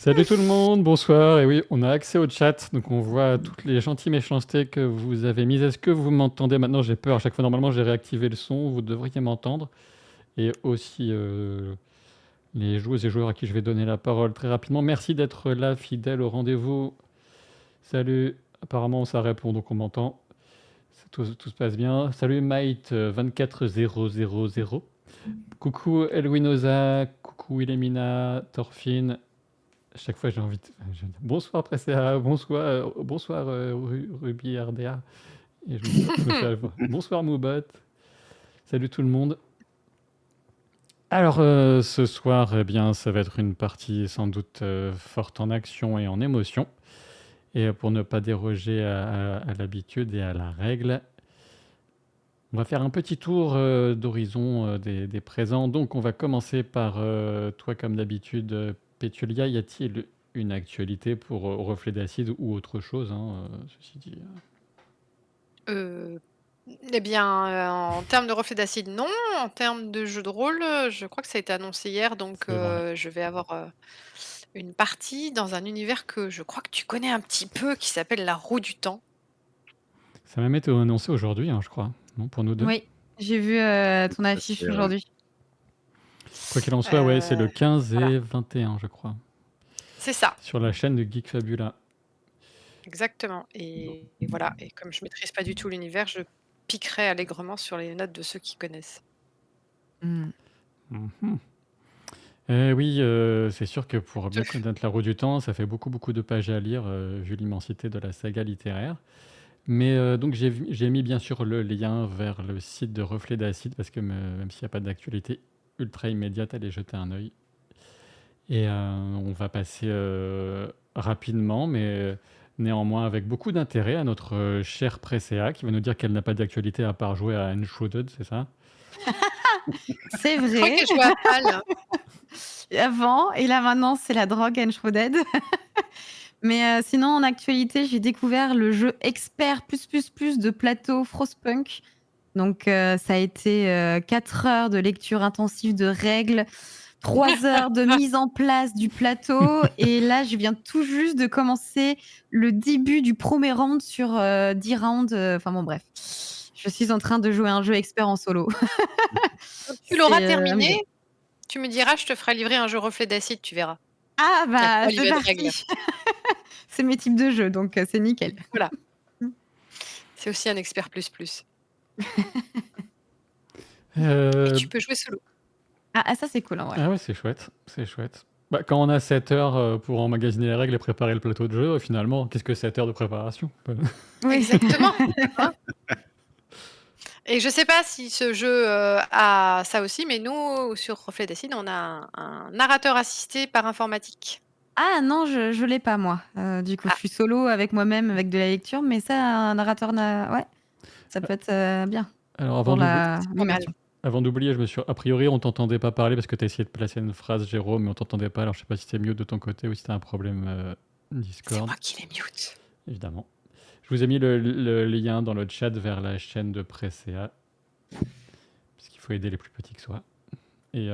Salut tout le monde, bonsoir. Et oui, on a accès au chat, donc on voit toutes les gentilles méchancetés que vous avez mises. Est-ce que vous m'entendez maintenant? J'ai peur. À chaque fois, normalement, j'ai réactivé le son. Vous devriez m'entendre. Et aussi les joueuses et joueurs à qui je vais donner la parole très rapidement. Merci d'être là, fidèle au rendez-vous. Salut. Apparemment, ça répond, donc on m'entend. Tout se passe bien. Salut Might 24000. Coucou Elwinoza. Coucou Ilemina, Thorfinn. À chaque fois, j'ai envie de... Bonsoir Presséa, bonsoir Ruby RDA. Et je me fais... Bonsoir Moubot. Salut tout le monde. Alors, ce soir, eh bien, ça va être une partie sans doute forte en action et en émotion. Et pour ne pas déroger à l'habitude et à la règle, on va faire un petit tour d'horizon des présents. Donc, on va commencer par toi, comme d'habitude, Pétulia. Y a-t-il une actualité pour Reflet d'Acide ou autre chose, hein, ceci dit Euh, Eh bien, en termes de reflet d'acide, non. En termes de jeu de rôle, je crois que ça a été annoncé hier, donc C'est vrai. je vais avoir une partie dans un univers que je crois que tu connais un petit peu, qui s'appelle la Roue du Temps. Ça m'a même été annoncé aujourd'hui, hein, je crois, non, pour nous deux. Oui, j'ai vu ton affiche C'est vrai. aujourd'hui. Quoi qu'il en soit, ouais, c'est le Euh, 15 voilà, et 21, je crois, c'est ça, sur la chaîne de Geek Fabula. exactement. Et voilà, et comme je maîtrise pas du tout l'univers, je piquerai allègrement sur les notes de ceux qui connaissent. Mm. Mhm. Oui, c'est sûr que pour bien Te- connaître la roue du temps, ça fait beaucoup, beaucoup de pages à lire, vu l'immensité de la saga littéraire. Mais donc j'ai mis bien sûr le lien vers le site de Reflet d'Acide, parce que même s'il n'y a pas d'actualité ultra immédiate, allez jeter un œil. Et on va passer rapidement, mais néanmoins avec beaucoup d'intérêt, à notre chère Presséa, qui va nous dire qu'elle n'a pas d'actualité à part jouer à Enshrouded, c'est ça? C'est Je crois vrai, qu'elle joue à Pâle. avant, et là maintenant c'est la drogue Enshrouded. Mais sinon en actualité, j'ai découvert le jeu expert plus de plateau Frostpunk. Donc ça a été 4 heures de lecture intensive de règles, 3 heures de mise en place du plateau, et là je viens tout juste de commencer le début du premier round sur 10 rounds. Enfin bon bref, je suis en train de jouer un jeu expert en solo. Quand tu l'auras C'est terminé, amusant. tu me diras, je te ferai livrer un jeu reflet d'acide, tu verras. Ah Il y a bah 3 c'est livrets de règles. parti. C'est mes types de jeux, donc c'est nickel. Voilà, c'est aussi un expert plus plus. Et Euh, tu peux jouer solo. Ah ça c'est cool, hein, ouais. Ah ouais, c'est chouette, c'est chouette. Bah, quand on a 7 heures pour emmagasiner les règles et préparer le plateau de jeu, finalement, qu'est-ce que 7 heures de préparation? Oui. Exactement, hein. Et je sais pas si ce jeu, a ça aussi, mais nous, sur Reflet d'acide, on a un narrateur assisté par informatique. Ah non, je l'ai pas moi. Du coup, je Ah, suis solo avec moi-même, avec de la lecture, mais ça, un narrateur na ouais, ça peut être, bien Alors pour la c'est pas mal. l'immersion. avant d'oublier, a priori, on t'entendait pas parler parce que tu as essayé de placer une phrase, Jérôme, mais on t'entendait pas. Alors je sais pas si c'est mieux de ton côté ou si t'as un problème C'est Discord, moi qui les mute. évidemment. Je vous ai mis le lien dans le chat vers la chaîne de Presséa, parce qu'il faut aider les plus petits que soi. Et,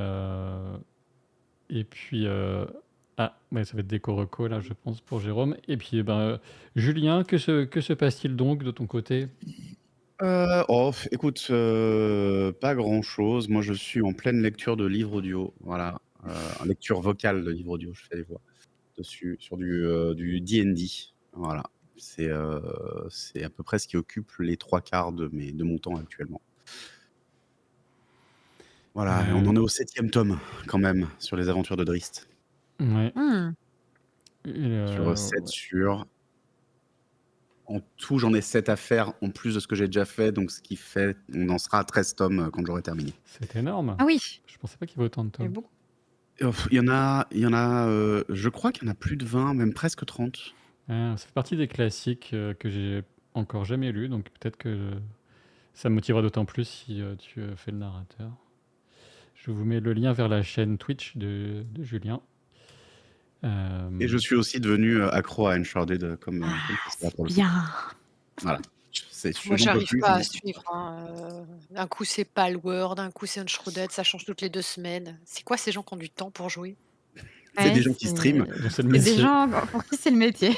et puis, ah, ouais, ça va être déco reco là, je pense, pour Jérôme. Et puis, Julien, que se passe-t-il donc de ton côté? Écoute, pas grand-chose. Moi, je suis en pleine lecture de livres audio, voilà, en lecture vocale de livres audio, je fais les voix dessus, sur du D&D, voilà. C'est à peu près ce qui occupe les 3/4 de mon temps actuellement. Voilà, et on Euh, en est au 7e tome quand même, sur les aventures de Drizzt. ouais. Mmh. Et, Sur 7 ouais. sur en tout, j'en ai 7 à faire en plus de ce que j'ai déjà fait, donc ce qui fait on en sera à 13 tomes, quand j'aurai terminé. C'est énorme. Ah oui, Je pensais pas qu'il y avait autant de il y a tomes. beaucoup. Il y en a, je crois qu'il y en a plus de 20, même presque 30. Ça fait partie des classiques que j'ai encore jamais lus, donc peut-être que ça me motivera d'autant plus si tu fais le narrateur. Je vous mets le lien vers la chaîne Twitch de Julien. Et je suis aussi devenu accro à Uncharted, Ah, comme Priscilla c'est pour le coup. bien. Voilà. Moi, J'en peux j'arrive plus, pas j'en à ai plus. suivre, hein, d'un coup, c'est Palworld, d'un coup, c'est Uncharted, ça change toutes les 2 semaines. C'est quoi ces gens qui ont du temps pour jouer? C'est des Ouais, gens qui streament. Donc c'est le c'est des métier. gens pour qui c'est le métier.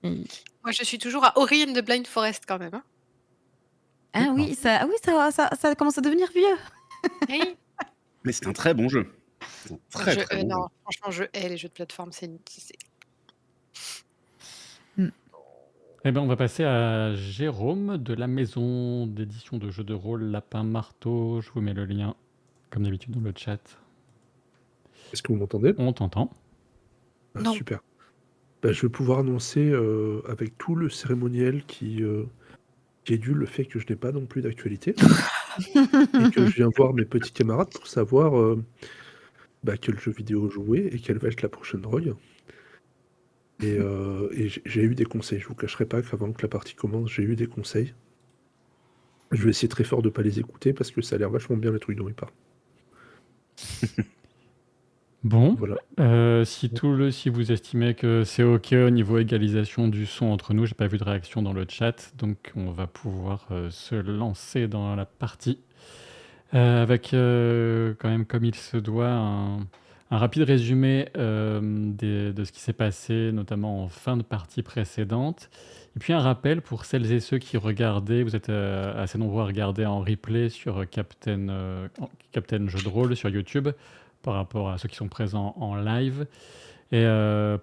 Et Moi, je suis toujours à Ori and the Blind Forest quand même, hein. ah D'accord. ça commence à devenir vieux. Oui. Mais c'est un très bon jeu. C'est un très, très bon jeu. Non, franchement, je hais les jeux de plateforme. Eh ben, on va passer à Jérôme de la maison d'édition de jeux de rôle Lapin Marteau. Je vous mets le lien, comme d'habitude, dans le chat. Est-ce que vous m'entendez? On t'entend. Ah, Non. super. Bah, je vais pouvoir annoncer avec tout le cérémoniel qui est dû le fait que je n'ai pas non plus d'actualité et que je viens voir mes petits camarades pour savoir quel jeu vidéo jouer et quelle va être la prochaine drogue. Et j'ai eu des conseils. Je vous cacherai pas qu'avant que la partie commence, j'ai eu des conseils. Je vais essayer très fort de pas les écouter parce que ça a l'air vachement bien les trucs dont ils parlent. Bon, Voilà. si vous estimez que c'est OK au niveau égalisation du son entre nous, j'ai pas vu de réaction dans le chat, donc on va pouvoir se lancer dans la partie avec quand même, comme il se doit, un rapide résumé de ce qui s'est passé, notamment en fin de partie précédente. Et puis un rappel pour celles et ceux qui regardaient, vous êtes assez nombreux à regarder en replay sur Captain Jeux de rôle sur YouTube, par rapport à ceux qui sont présents en live. Et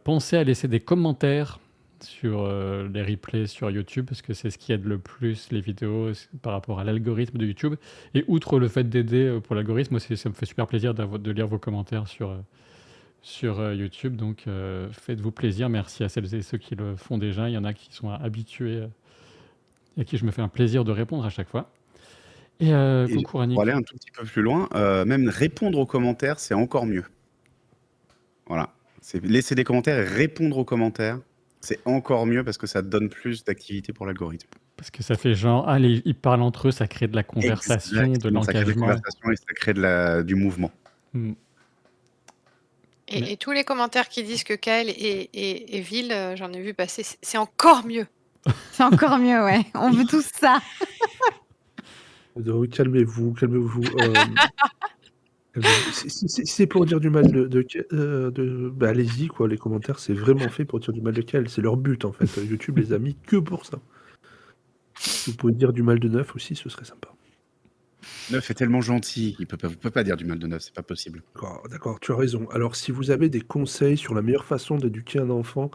pensez à laisser des commentaires sur les replays sur YouTube, parce que c'est ce qui aide le plus les vidéos par rapport à l'algorithme de YouTube. Et outre le fait d'aider pour l'algorithme, ça me fait super plaisir de lire vos commentaires sur YouTube. Donc faites-vous plaisir. Merci à celles et ceux qui le font déjà. Il y en a qui sont habitués et à qui je me fais un plaisir de répondre à chaque fois. Et coucou Annick. Pour aller un tout petit peu plus loin, même répondre aux commentaires, c'est encore mieux. Voilà. Laisser des commentaires et répondre aux commentaires, c'est encore mieux parce que ça donne plus d'activité pour l'algorithme. Parce que ça fait genre, allez, ils parlent entre eux, ça crée de la conversation, Exactement, de ça crée de la l'engagement. conversation et ça crée du mouvement. Mm. Et tous les commentaires qui disent que Kael est vil, j'en ai vu passer, c'est encore mieux. C'est encore mieux, ouais. On veut tous ça. Donc, calmez-vous. Si c'est pour dire du mal allez-y, quoi. Les commentaires, c'est vraiment fait pour dire du mal de Kel. C'est leur but, en fait. YouTube les a mis que pour ça. Si vous pouvez dire du mal de Neuf aussi, ce serait sympa. Neuf est tellement gentil, vous peut pas dire du mal de Neuf, c'est pas possible. D'accord, tu as raison. Alors, si vous avez des conseils sur la meilleure façon d'éduquer un enfant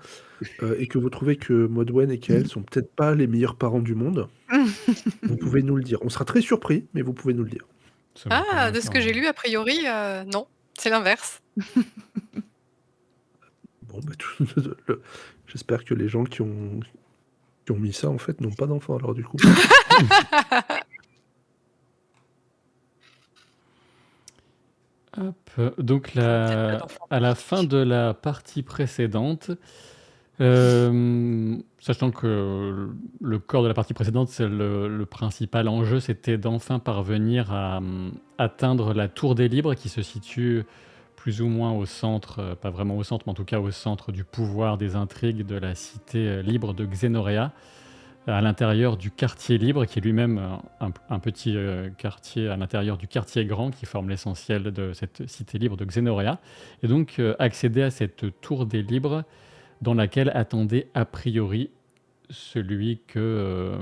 et que vous trouvez que Modwen et Kael sont peut-être pas les meilleurs parents du monde, vous pouvez nous le dire. On sera très surpris, mais vous pouvez nous le dire. De ce que j'ai lu, a priori, non, c'est l'inverse. Bon, j'espère que les gens qui ont mis ça, en fait, n'ont pas d'enfants, alors du coup. Hop. Donc à la fin de la partie précédente, sachant que le corps de la partie précédente, c'est le principal enjeu, c'était d'enfin parvenir à atteindre la Tour des Libres qui se situe plus ou moins au centre, pas vraiment au centre, mais en tout cas au centre du pouvoir des intrigues de la cité libre de Xenorea, à l'intérieur du quartier libre, qui est lui-même un petit quartier à l'intérieur du quartier grand, qui forme l'essentiel de cette cité libre de Xenorea. Et donc accéder à cette tour des libres, dans laquelle attendait a priori celui que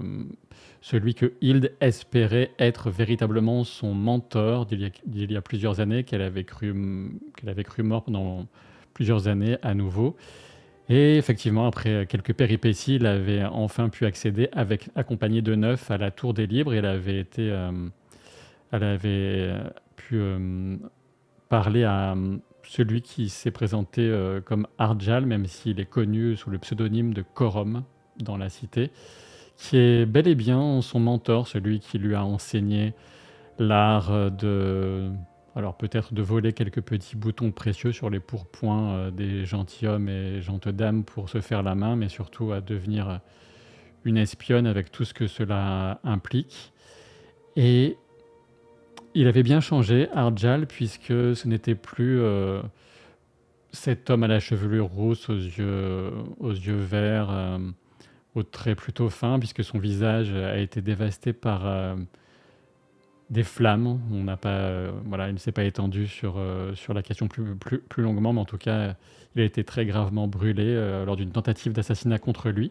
Hilde espérait être véritablement son mentor d'il y a plusieurs années, qu'elle avait cru mort pendant plusieurs années à nouveau. Et effectivement, après quelques péripéties, il avait enfin pu accéder, accompagné de Neuf, à la Tour des Libres. Et elle avait pu parler à celui qui s'est présenté comme Ardjal, même s'il est connu sous le pseudonyme de Corum dans la cité, qui est bel et bien son mentor, celui qui lui a enseigné l'art alors peut-être de voler quelques petits boutons précieux sur les pourpoints des gentilshommes et gentilles-dames pour se faire la main, mais surtout à devenir une espionne avec tout ce que cela implique. Et il avait bien changé, Ardjal, puisque ce n'était plus cet homme à la chevelure rousse, aux yeux verts, aux traits plutôt fins, puisque son visage a été dévasté par des flammes. On n'a pas, voilà, il ne s'est pas étendu sur la question plus longuement, mais en tout cas, il a été très gravement brûlé lors d'une tentative d'assassinat contre lui.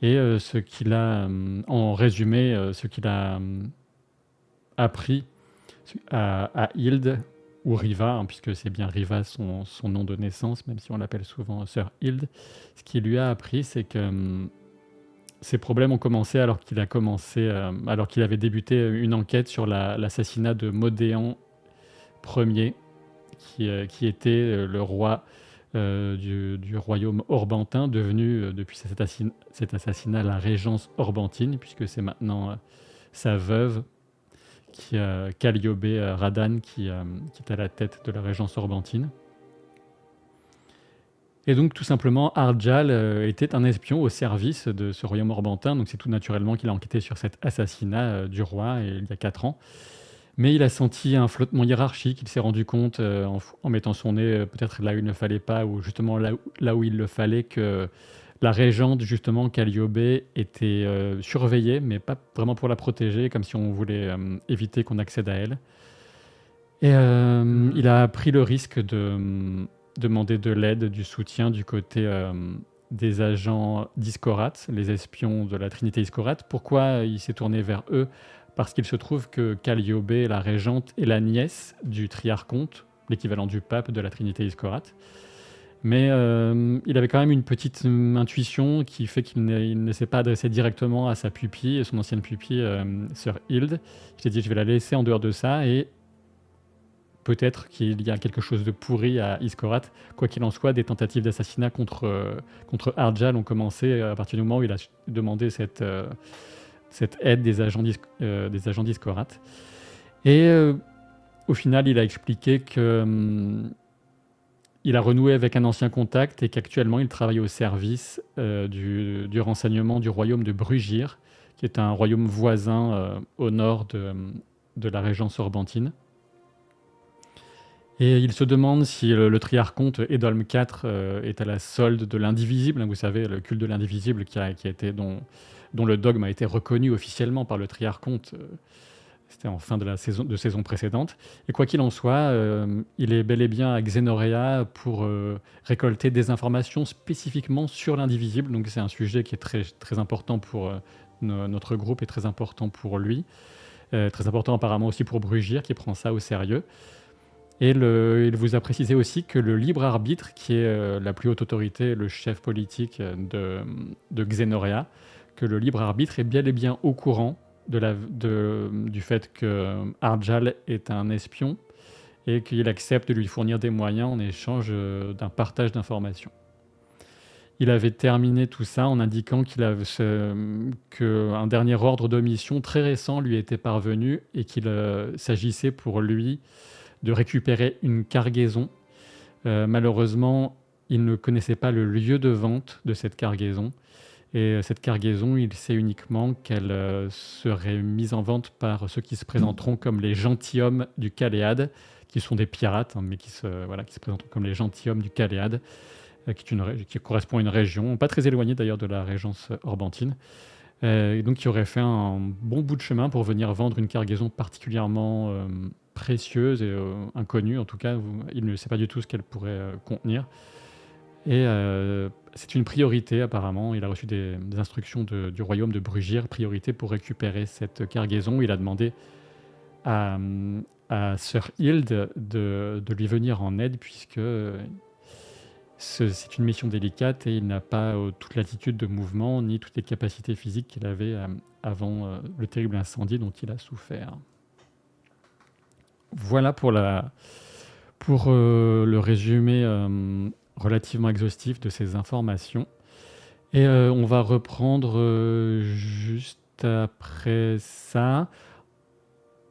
Et ce qu'il a, en résumé, ce qu'il a appris à Hilde, ou Riva, hein, puisque c'est bien Riva son nom de naissance, même si on l'appelle souvent Sœur Hilde, ce qu'il lui a appris, c'est que ses problèmes ont commencé alors qu'il avait débuté une enquête sur l'assassinat de Modéan Ier, qui était le roi du royaume orbantin, devenu depuis cet assassinat la régence orbantine, puisque c'est maintenant sa veuve, Calliope Radan, qui est à la tête de la régence orbantine. Et donc, tout simplement, Ardjal était un espion au service de ce royaume orbantin. Donc, c'est tout naturellement qu'il a enquêté sur cet assassinat du roi il y a 4 ans. Mais il a senti un flottement hiérarchique. Il s'est rendu compte, en mettant son nez peut-être là où il ne fallait pas, ou justement là où il le fallait, que la régente, justement, Calliope, était surveillée, mais pas vraiment pour la protéger, comme si on voulait éviter qu'on accède à elle. Et il a pris le risque de demander de l'aide, du soutien du côté des agents d'Iscorat, les espions de la Trinité Iscorat. Pourquoi il s'est tourné vers eux? Parce qu'il se trouve que Calliope, la régente, est la nièce du triarchonte, l'équivalent du pape de la Trinité Iscorat. Mais il avait quand même une petite intuition qui fait qu'il ne s'est pas adressé directement à sa pupille, son ancienne pupille, sœur Hilde. Il s'est dit, je vais la laisser en dehors de ça, et peut-être qu'il y a quelque chose de pourri à Iscorat. Quoi qu'il en soit, des tentatives d'assassinat contre Ardjal ont commencé à partir du moment où il a demandé cette aide des agents d'Iscorat. Et au final, il a expliqué que il a renoué avec un ancien contact et qu'actuellement, il travaille au service du renseignement du royaume de Brugir, qui est un royaume voisin au nord de la régence orbantine. Et il se demande si le triarchonte Edolm IV est à la solde de l'indivisible. Vous savez, le culte de l'indivisible dont le dogme a été reconnu officiellement par le triarchonte. C'était en fin de saison précédente. Et quoi qu'il en soit, il est bel et bien à Xenorea pour récolter des informations spécifiquement sur l'indivisible. Donc c'est un sujet qui est très, très important pour notre groupe et très important pour lui. Très important apparemment aussi pour Brugir, qui prend ça au sérieux. Et il vous a précisé aussi que le libre arbitre, qui est la plus haute autorité, le chef politique de Xenorea, que le libre arbitre est bien et bien au courant du fait que Ardjal est un espion et qu'il accepte de lui fournir des moyens en échange d'un partage d'informations. Il avait terminé tout ça en indiquant qu'un dernier ordre de mission très récent lui était parvenu et qu'il s'agissait pour lui de récupérer une cargaison. Malheureusement, il ne connaissait pas le lieu de vente de cette cargaison. Et cette cargaison, il sait uniquement qu'elle serait mise en vente par ceux qui se présenteront comme les gentilshommes du Caléade, qui sont des pirates, hein, mais qui se présenteront comme les gentilshommes du Caléade, qui correspond à une région, pas très éloignée d'ailleurs de la régence orbantine. Et donc, qui aurait fait un bon bout de chemin pour venir vendre une cargaison particulièrement précieuse et inconnue. En tout cas, il ne sait pas du tout ce qu'elle pourrait contenir. Et c'est une priorité apparemment. Il a reçu des instructions du royaume de Brugir, priorité pour récupérer cette cargaison. Il a demandé à Sœur Hilde de lui venir en aide, puisque c'est une mission délicate et il n'a pas toute l'attitude de mouvement ni toutes les capacités physiques qu'il avait avant le terrible incendie dont il a souffert. Voilà pour le résumé relativement exhaustif de ces informations. Et on va reprendre juste après ça.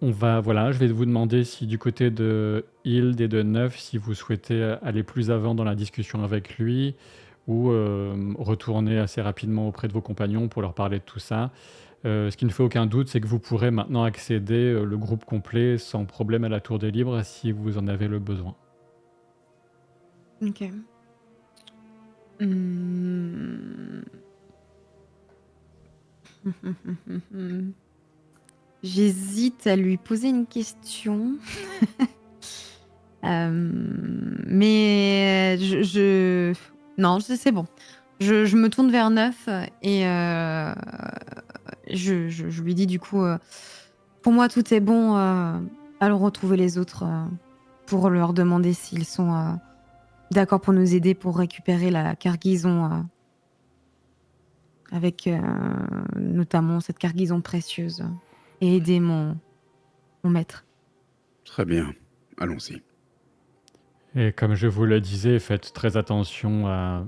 Je vais vous demander si du côté de Hilde et de Neuf, si vous souhaitez aller plus avant dans la discussion avec lui ou retourner assez rapidement auprès de vos compagnons pour leur parler de tout ça. Ce qui ne fait aucun doute, c'est que vous pourrez maintenant accéder le groupe complet sans problème à la Tour des Libres si vous en avez le besoin. Ok. J'hésite à lui poser une question. Mais non, c'est bon. Je me tourne vers Neuf et je lui dis du coup, pour moi tout est bon, allons retrouver les autres pour leur demander s'ils sont d'accord pour nous aider pour récupérer la cargaison avec notamment cette cargaison précieuse et aider mon maître. Très bien, allons-y. Et comme je vous le disais, faites très attention à...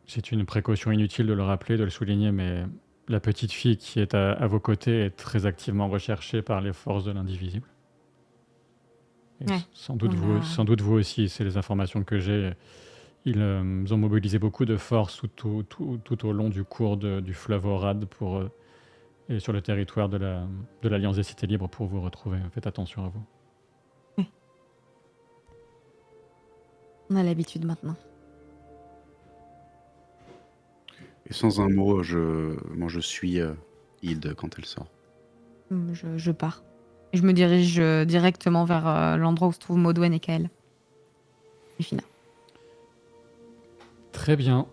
C'est une précaution inutile de le rappeler, de le souligner, mais la petite fille qui est à vos côtés est très activement recherchée par les forces de l'Indivisible. Et Ouais, sans doute on sans doute vous aussi, c'est les informations que j'ai. Ils ont mobilisé beaucoup de forces tout au long du cours du fleuve Orad et sur le territoire de l'Alliance des Cités Libres pour vous retrouver. Faites attention à vous. On a l'habitude maintenant. Et sans un mot, moi je suis Hilde quand elle sort. Je pars. Et je me dirige directement vers l'endroit où se trouvent Maudwen et Kael. Et Fina. Très bien.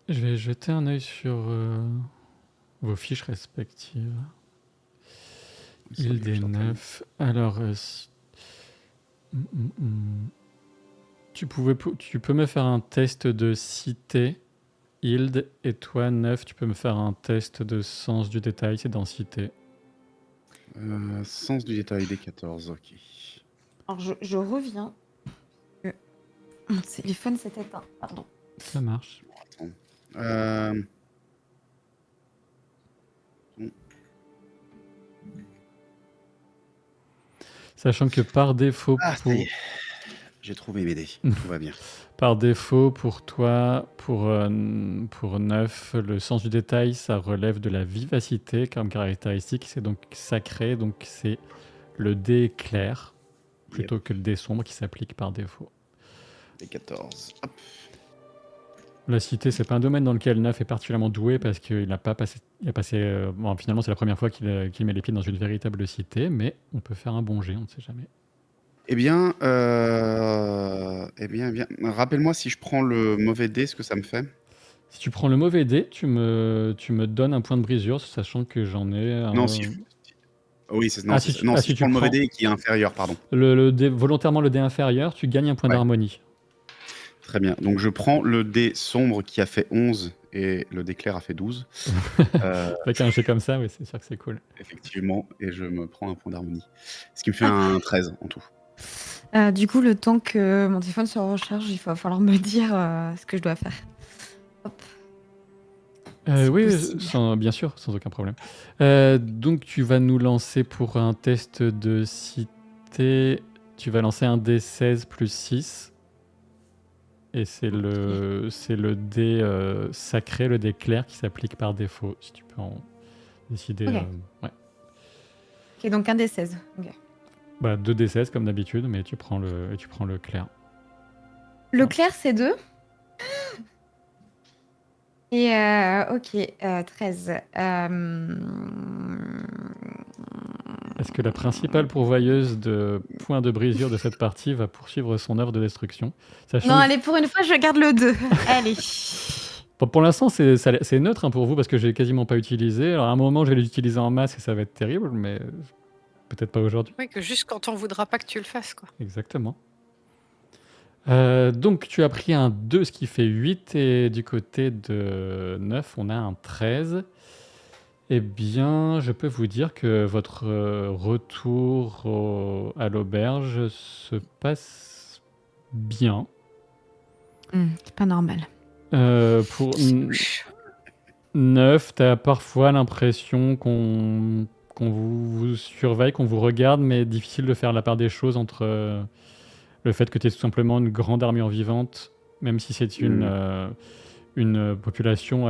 Je vais jeter un œil sur vos fiches respectives. Hilde et Neuf. Alors, tu peux me faire un test de cité, Hilde, et toi, Neuf, tu peux me faire un test de sens du détail, c'est dans cité. Sens du détail des 14, ok. Alors je reviens. Mon téléphone s'est éteint, pardon. Ça marche. Attends. Sachant que par défaut... ça y est. J'ai trouvé mes dés, tout va bien. Par défaut, pour toi, pour Neuf, le sens du détail, ça relève de la vivacité comme caractéristique. C'est donc sacré, donc c'est le dé clair plutôt que le dé sombre qui s'applique par défaut. Les 14. Hop. La cité, c'est pas un domaine dans lequel Neuf est particulièrement doué parce qu'il n'a pas passé. Bon, finalement, c'est la première fois qu'il met les pieds dans une véritable cité, mais on peut faire un bon jet, on ne sait jamais. Eh bien, rappelle-moi si je prends le mauvais dé, ce que ça me fait. Si tu prends le mauvais dé, tu me donnes un point de brisure, sachant que j'en ai un... Non, si je... Oui, si je tu prends le mauvais dé qui est inférieur, pardon. Volontairement le dé inférieur, tu gagnes un point d'harmonie. Très bien. Donc je prends le dé sombre qui a fait 11 et le dé clair a fait 12. Avec un jet comme ça, oui, c'est sûr que c'est cool. Effectivement, et je me prends un point d'harmonie. Ce qui me fait un 13 en tout. Du coup, le temps que mon téléphone se recharge, il va falloir me dire ce que je dois faire. Hop. Oui, bien sûr, sans aucun problème. Donc tu vas nous lancer pour un test de cité, tu vas lancer un D16 plus 6. Et c'est le dé sacré, le dé clair qui s'applique par défaut, si tu peux en décider. Ok. Ouais. Ok, donc un des 16. Ok. Bah, 2 D16 comme d'habitude, mais tu prends le clair. Le clair, c'est 2. Et ok, 13. Est-ce que la principale pourvoyeuse de points de brisure de cette partie va poursuivre son œuvre de destruction? Non, allez, pour une fois, je garde le 2. Allez. Pour l'instant, c'est neutre pour vous parce que je l'ai quasiment pas utilisé. Alors à un moment, je vais l'utiliser en masse et ça va être terrible, mais peut-être pas aujourd'hui. Oui, que juste quand on voudra pas que tu le fasses, quoi. Exactement. Donc tu as pris un 2, ce qui fait 8, et du côté de 9, on a un 13. Eh bien, je peux vous dire que votre retour à l'auberge se passe bien. C'est pas normal. Pour 9, tu as parfois l'impression qu'on vous surveille, qu'on vous regarde, mais difficile de faire la part des choses entre le fait que tu es tout simplement une grande armure vivante, même si c'est une population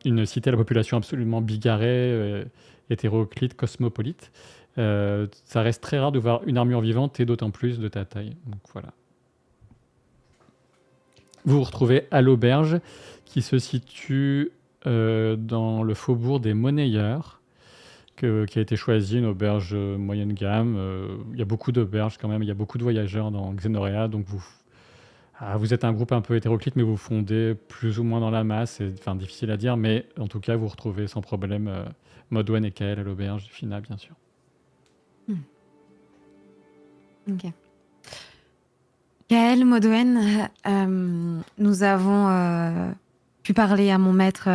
une cité à la population absolument bigarrée, hétéroclite, cosmopolite. Ça reste très rare de voir une armure vivante et d'autant plus de ta taille. Donc voilà. Vous vous retrouvez à l'auberge qui se situe dans le faubourg des Monnayeurs, qui a été choisi, une auberge moyenne gamme. Il y a beaucoup d'auberges quand même, il y a beaucoup de voyageurs dans Xenorea, donc vous êtes un groupe un peu hétéroclite, mais vous fondez plus ou moins dans la masse. Enfin, difficile à dire, mais en tout cas, vous retrouvez sans problème Modwen et Kael à l'auberge, Fina, bien sûr. Ok. Kael, Modwen, nous avons pu parler à mon maître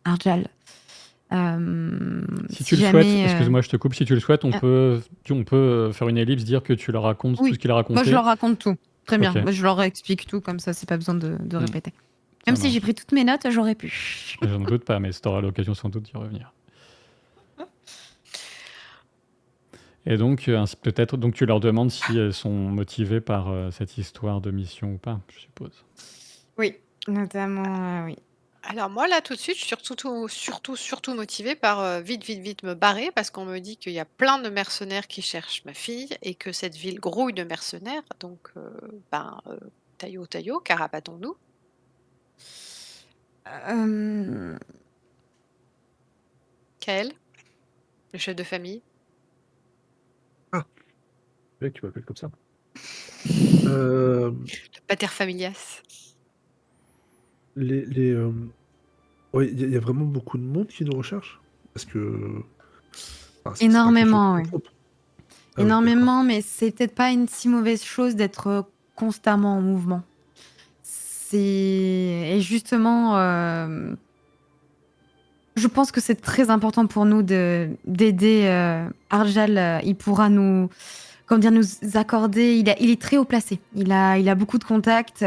Arjal. Si Si tu le souhaites, jamais. excuse-moi, je te coupe, si tu le souhaites, on Ah. peut faire une ellipse, dire que tu leur racontes tout Oui, ce qu'il a raconté. moi je leur raconte tout. Très bien. Ok. Moi, je leur explique tout, comme ça, c'est pas besoin de répéter. Ça Même si j'ai marche. pris toutes mes notes, j'aurais pu. Je n'en doute pas, mais tu auras l'occasion sans doute d'y revenir. Et donc, peut-être, donc tu leur demandes si elles sont motivées par cette histoire de mission ou pas, je suppose. Oui, notamment, oui. Alors moi, là, tout de suite, je suis surtout motivée par vite me barrer parce qu'on me dit qu'il y a plein de mercenaires qui cherchent ma fille et que cette ville grouille de mercenaires. Donc, taillot, carabatons-nous. Euh, Kael, le chef de famille. Ouais, tu m'appelles comme ça. Le pater familias. Ouais, il y a vraiment beaucoup de monde qui nous recherche parce que. C'est pas quelque chose Énormément, qu'on oui. trompe. Ah oui, Énormément, mais c'est peut-être pas une si mauvaise chose d'être constamment en mouvement. Et justement, je pense que c'est très important pour nous d'aider Arjal. Il pourra nous accorder. Il est très haut placé. Il a beaucoup de contacts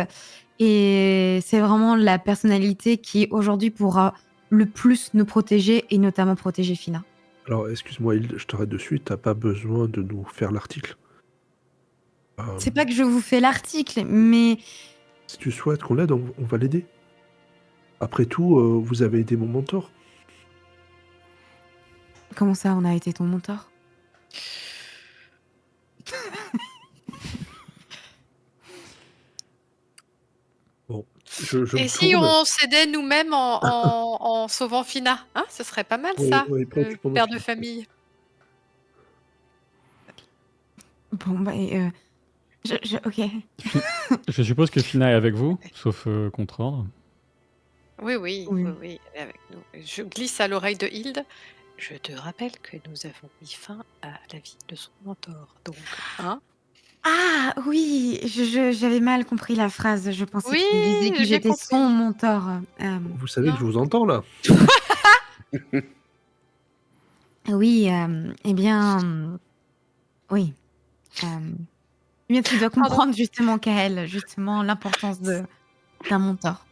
et c'est vraiment la personnalité qui aujourd'hui pourra le plus nous protéger et notamment protéger Fina. Alors, excuse-moi, Hilde, je t'arrête de suite. T'as pas besoin de nous faire l'article. C'est pas que je vous fais l'article, mais Si tu souhaites qu'on l'aide, on va l'aider. Après tout, vous avez aidé mon mentor. comment ça, on a été ton mentor? Bon, je Et me si tourne. on s'aidait nous-mêmes en sauvant Fina, hein? Ce serait pas mal Oui, ça, oui, préoccupons-nous père de de Fina. famille. Bon, bah, ok. Je suppose que Fina est avec vous, sauf contre-ordre. Oui, Oui. elle est avec nous. Je glisse à l'oreille de Hilde. Je te rappelle que nous avons mis fin à la vie de son mentor. Donc, hein? Ah oui, j'avais mal compris la phrase. Je pensais Oui, qu'il disait que j'ai bien j'étais compris. son mentor. Vous savez que je Non. vous entends là. Oui, eh bien, oui. Eh bien, tu dois comprendre justement, Kael, justement l'importance d'un mentor.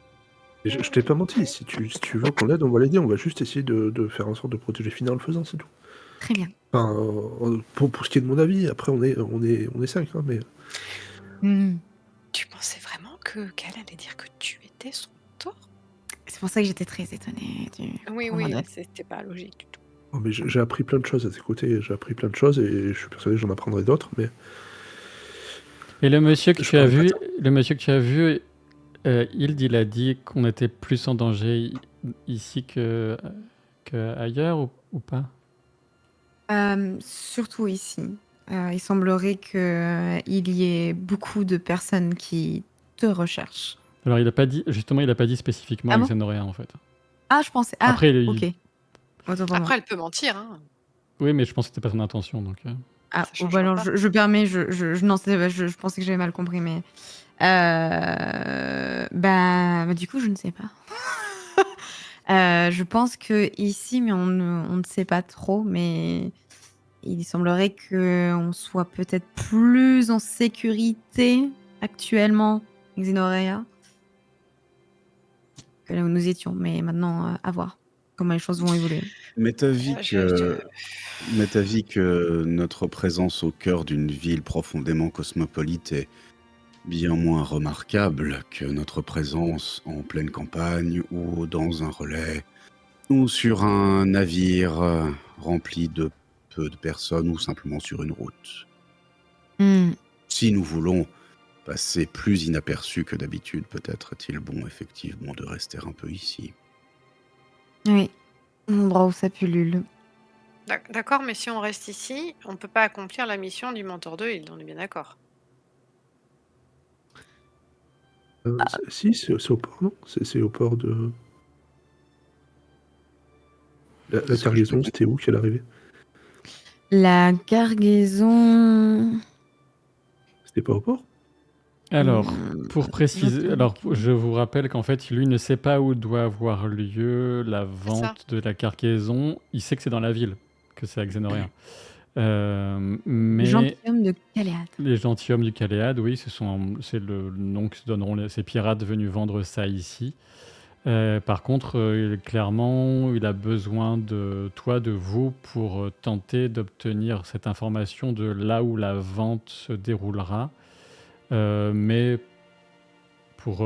Et je t'ai pas menti. Si tu veux qu'on l'aide, on va l'aider. On va juste essayer de faire en sorte de protéger Fina en le faisant, c'est tout. Très bien. Enfin, pour ce qui est de mon avis, après on est 5, hein, mais Tu pensais vraiment que qu'elle allait dire que tu étais son mentor? C'est pour ça que j'étais très étonnée du Oui, commandant. c'était pas logique du tout. oh, mais j'ai appris plein de choses à tes côtés. J'ai appris plein de choses et je suis persuadé que j'en apprendrai d'autres. Mais Et le monsieur que Je tu as parle pas vu, de ça. Hilde, il a dit qu'on était plus en danger ici que ailleurs ou pas? Surtout ici. Il semblerait qu'il y ait beaucoup de personnes qui te recherchent. Alors il a pas dit, justement, il a pas dit spécifiquement Ah bon? Xenorea en fait. Ah, je pensais. Ah, Après, ok. Autant pour moi. Après, elle peut mentir, hein. Oui, mais je pense que c'était pas son intention, donc. Ah, Ça oh, changera bah non, pas. je permets, non, je pensais que j'avais mal compris, mais bah, du coup, je ne sais pas. Je pense que ici, mais on ne sait pas trop, mais il semblerait qu'on soit peut-être plus en sécurité actuellement, Xenorea, que là où nous étions. Mais maintenant, à voir comment les choses vont évoluer. M'est avis que notre présence au cœur d'une ville profondément cosmopolite est bien moins remarquable que notre présence en pleine campagne ou dans un relais ou sur un navire rempli de peu de personnes ou simplement sur une route. Si nous voulons passer plus inaperçus que d'habitude, peut-être est-il bon effectivement de rester un peu ici. Oui, l'endroit où ça pullule. D'accord, mais si on reste ici, on peut pas accomplir la mission du mentor de Hild, on est bien d'accord. Si, c'est au port, non? C'est au port de... La C'est ce que je me cargaison, demande. c'était où qu'elle arrivait? La cargaison. C'était pas au port? Alors, Hmm, pour préciser, je vous rappelle qu'en fait, lui ne sait pas où doit avoir lieu la C'est ça. vente de la cargaison. Il sait que c'est dans la ville, que c'est à Xénorien. Mais Gentilhomme de Caléade. les gentilshommes du Caléade, oui, c'est le nom que se donneront ces pirates venus vendre ça ici. Par contre, clairement, il a besoin de toi, de vous, pour tenter d'obtenir cette information de là où la vente se déroulera. Mais pour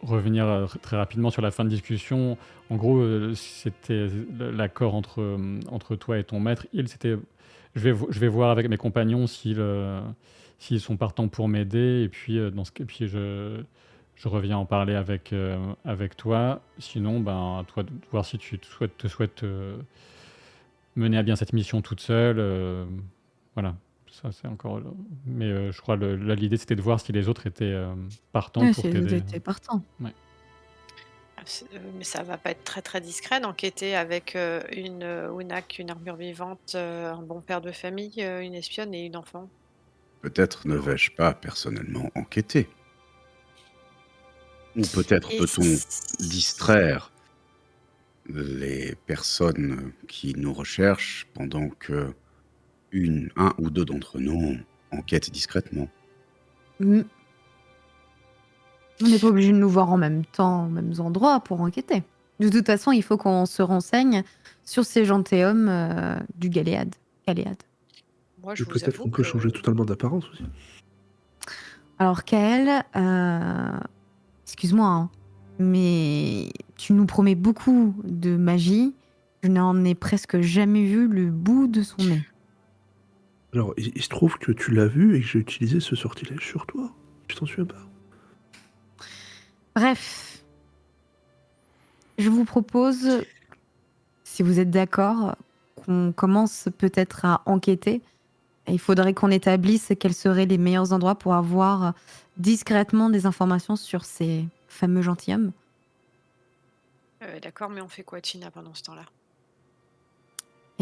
revenir très rapidement sur la fin de discussion, en gros, c'était l'accord entre toi et ton maître. Je vais voir avec mes compagnons s'ils sont partants pour m'aider, et puis, puis je reviens en parler avec toi. Sinon, ben, à toi de voir si tu souhaites mener à bien cette mission toute seule. Voilà. Ça, c'est encore. Mais je crois là, l'idée, c'était de voir si les autres étaient partants Ouais, pour c'est t'aider. t'es partant. Mais ça va pas être très très discret d'enquêter avec une Unak, une armure vivante, un bon père de famille, une espionne et une enfant. Peut-être ne vais-je pas personnellement enquêter. Ou peut-être Et peut-on si- distraire les personnes qui nous recherchent pendant que un ou deux d'entre nous enquêtent discrètement. Hmm. On n'est pas obligé de nous voir en même temps, aux mêmes endroits pour enquêter. De toute façon, il faut qu'on se renseigne sur ces gentilshommes du Galéade. Moi, Et je vous peut-être avoue qu'on peut que changer totalement d'apparence aussi. Alors Kael, excuse-moi, hein, mais tu nous promets beaucoup de magie. Je n'en ai presque jamais vu le bout de son nez. Alors, il se trouve que tu l'as vu et que j'ai utilisé ce sortilège sur toi. Tu t'en souviens pas? Bref, je vous propose, si vous êtes d'accord, qu'on commence peut-être à enquêter. Il faudrait qu'on établisse quels seraient les meilleurs endroits pour avoir discrètement des informations sur ces fameux gentilshommes. d'accord, mais on fait quoi, Tina, pendant ce temps-là?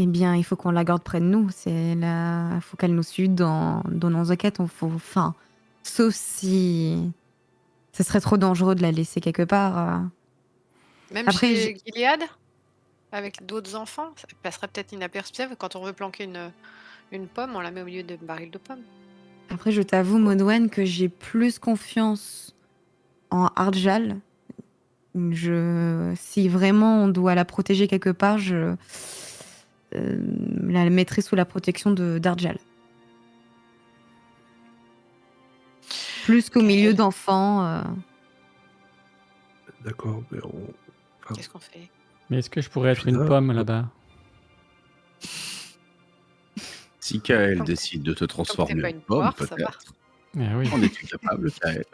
Eh bien, il faut qu'on la garde près de nous. Il faut qu'elle nous suive dans nos enquêtes. Enfin, sauf si ce serait trop dangereux de la laisser quelque part. Même Après, chez Gilead? Avec d'autres enfants? Ça passerait peut-être inaperçu. Quand on veut planquer une pomme, on la met au milieu de barils de pommes. Après, je t'avoue, Maudouane, que j'ai plus confiance en Ardjal. Si vraiment on doit la protéger quelque part, je la mettrai sous la protection d'Ardjal. Plus qu'au milieu d'enfants. D'accord, mais Qu'est-ce qu'on fait? Mais est-ce que je pourrais être une Fina, pomme là-bas? Si Kael Tant que décide de te Tant que t'es transformer pas en une pomme, poire, ça va. peut-être. Eh oui. En es-tu capable, Kael?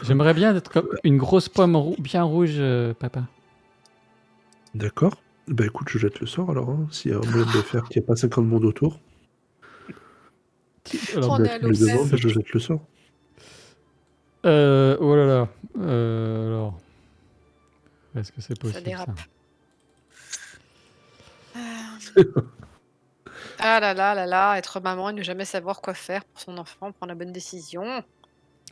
J'aimerais bien être comme une grosse pomme bien rouge, papa. D'accord. Bah écoute, je jette le sort alors, hein, s'il y a un moyen de le faire, qu'il n'y a pas 50 monde autour. Alors, On est Là, à tu me le demandes, l'auberge. bah, je jette le sort. oh là là. Alors, est-ce que c'est Ça possible ça? dérape. Ah là là là là, être maman et ne jamais savoir quoi faire pour son enfant, prendre la bonne décision.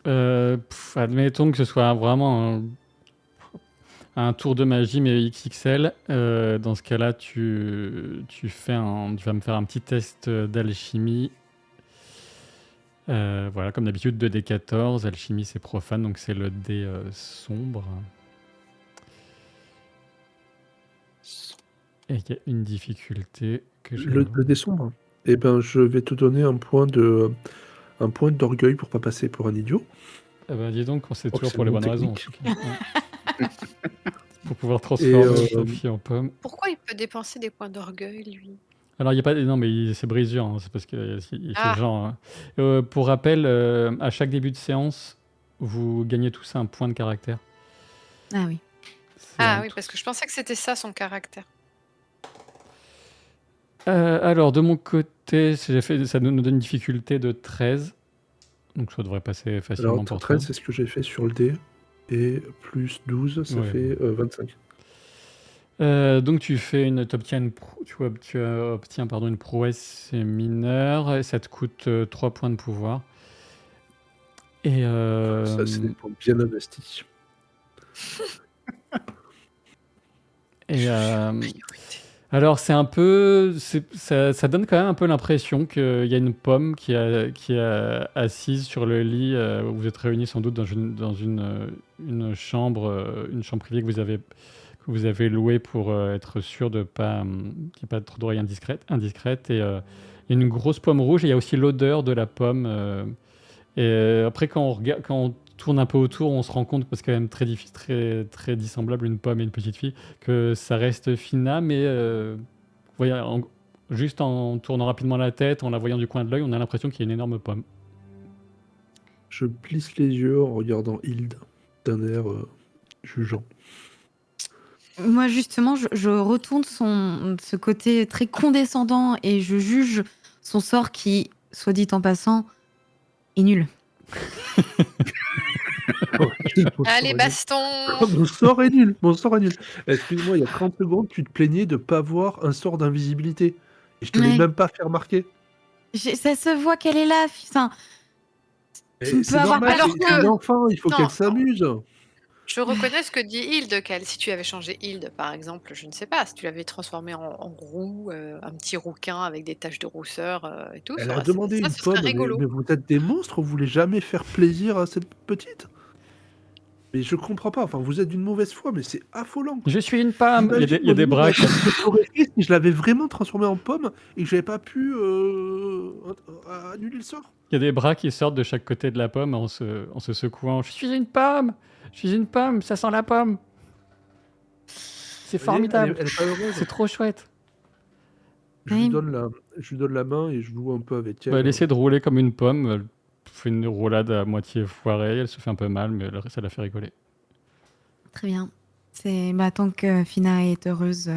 Admettons que ce soit vraiment un tour de magie mais XXL. Dans ce cas-là, tu vas me faire un petit test d'alchimie. Voilà, comme d'habitude, 2d14. Alchimie, c'est profane, donc c'est le dé sombre. Et il y a une difficulté que je... Le dé sombre. Eh ben, je vais te donner un point d'orgueil pour pas passer pour un idiot. Ah bah dis donc, c'est Oh, toujours c'est pour les le mot bonnes raisons. technique. Ouais. Pour pouvoir transformer sa fille en pomme. Pourquoi il peut dépenser des points d'orgueil, lui? Alors, il n'y a pas... Non, mais c'est brisure, hein, c'est parce qu'il fait Ah. genre... pour rappel, à chaque début de séance, vous gagnez tous un point de caractère. Ah oui. C'est Ah un oui, truc. parce que je pensais que c'était ça son caractère. Alors, de mon côté, ça nous donne une difficulté de 13. Donc, ça devrait passer Alors, facilement pour 13, 13. c'est ce que j'ai fait sur le dé. Et plus 12, ça Ouais. fait 25. Donc, tu obtiens une prouesse mineure. Et ça te coûte 3 points de pouvoir. Et Ça, c'est pour bien investi. Priorité. alors, ça donne quand même un peu l'impression qu'il y a une pomme qui est assise sur le lit où vous êtes réunis sans doute dans une chambre privée que vous avez louée pour être sûr de pas qu'il n'y ait pas trop d'oreilles indiscrètes. Et il y a une grosse pomme rouge et il y a aussi l'odeur de la pomme. Après, quand on tourne un peu autour, on se rend compte, parce que c'est quand même très, très dissemblable, une pomme et une petite fille, que ça reste fina, mais juste en tournant rapidement la tête, en la voyant du coin de l'œil, on a l'impression qu'il y a une énorme pomme. Je plisse les yeux en regardant Hilde d'un air jugeant. Moi, justement, je retourne ce côté très condescendant et je juge son sort qui, soit dit en passant, est nul. Allez, baston. Mon sort est nul. Mon sort est nul. Excuse-moi, il y a 30 secondes, tu te plaignais de pas avoir un sort d'invisibilité. Et je te l'ai Ouais. même pas fait remarquer. Ça se voit qu'elle est là. Enfin, tu peux C'est avoir normal, Alors c'est que- un enfant, il faut Non, qu'elle non. s'amuse. Je reconnais ce que dit Hilde, si tu avais changé Hilde, par exemple, je ne sais pas, si tu l'avais transformé en roux, un petit rouquin avec des taches de rousseur et tout, Elle ça a aurait- demandé ça, une ce serait pomme, rigolo. mais vous êtes des monstres, vous voulez jamais faire plaisir à cette petite? Mais je comprends pas, enfin vous êtes d'une mauvaise foi, mais c'est affolant. Je suis une pomme. Il y a des bras. Ce que j'aurais fait si je l'avais vraiment transformé en pomme et que j'avais pas pu annuler le sort. Il y a des bras qui sortent de chaque côté de la pomme en se secouant. Je suis une pomme. Je suis une pomme. Ça sent la pomme. C'est Vous voyez, formidable. elle est pas heureuse. C'est trop chouette. Je lui donne la main et je joue un peu avec elle. Elle essaie de rouler comme une pomme. Elle fait une roulade à moitié foirée. Elle se fait un peu mal, mais ça la fait rigoler. très bien. Tant que Fina est heureuse,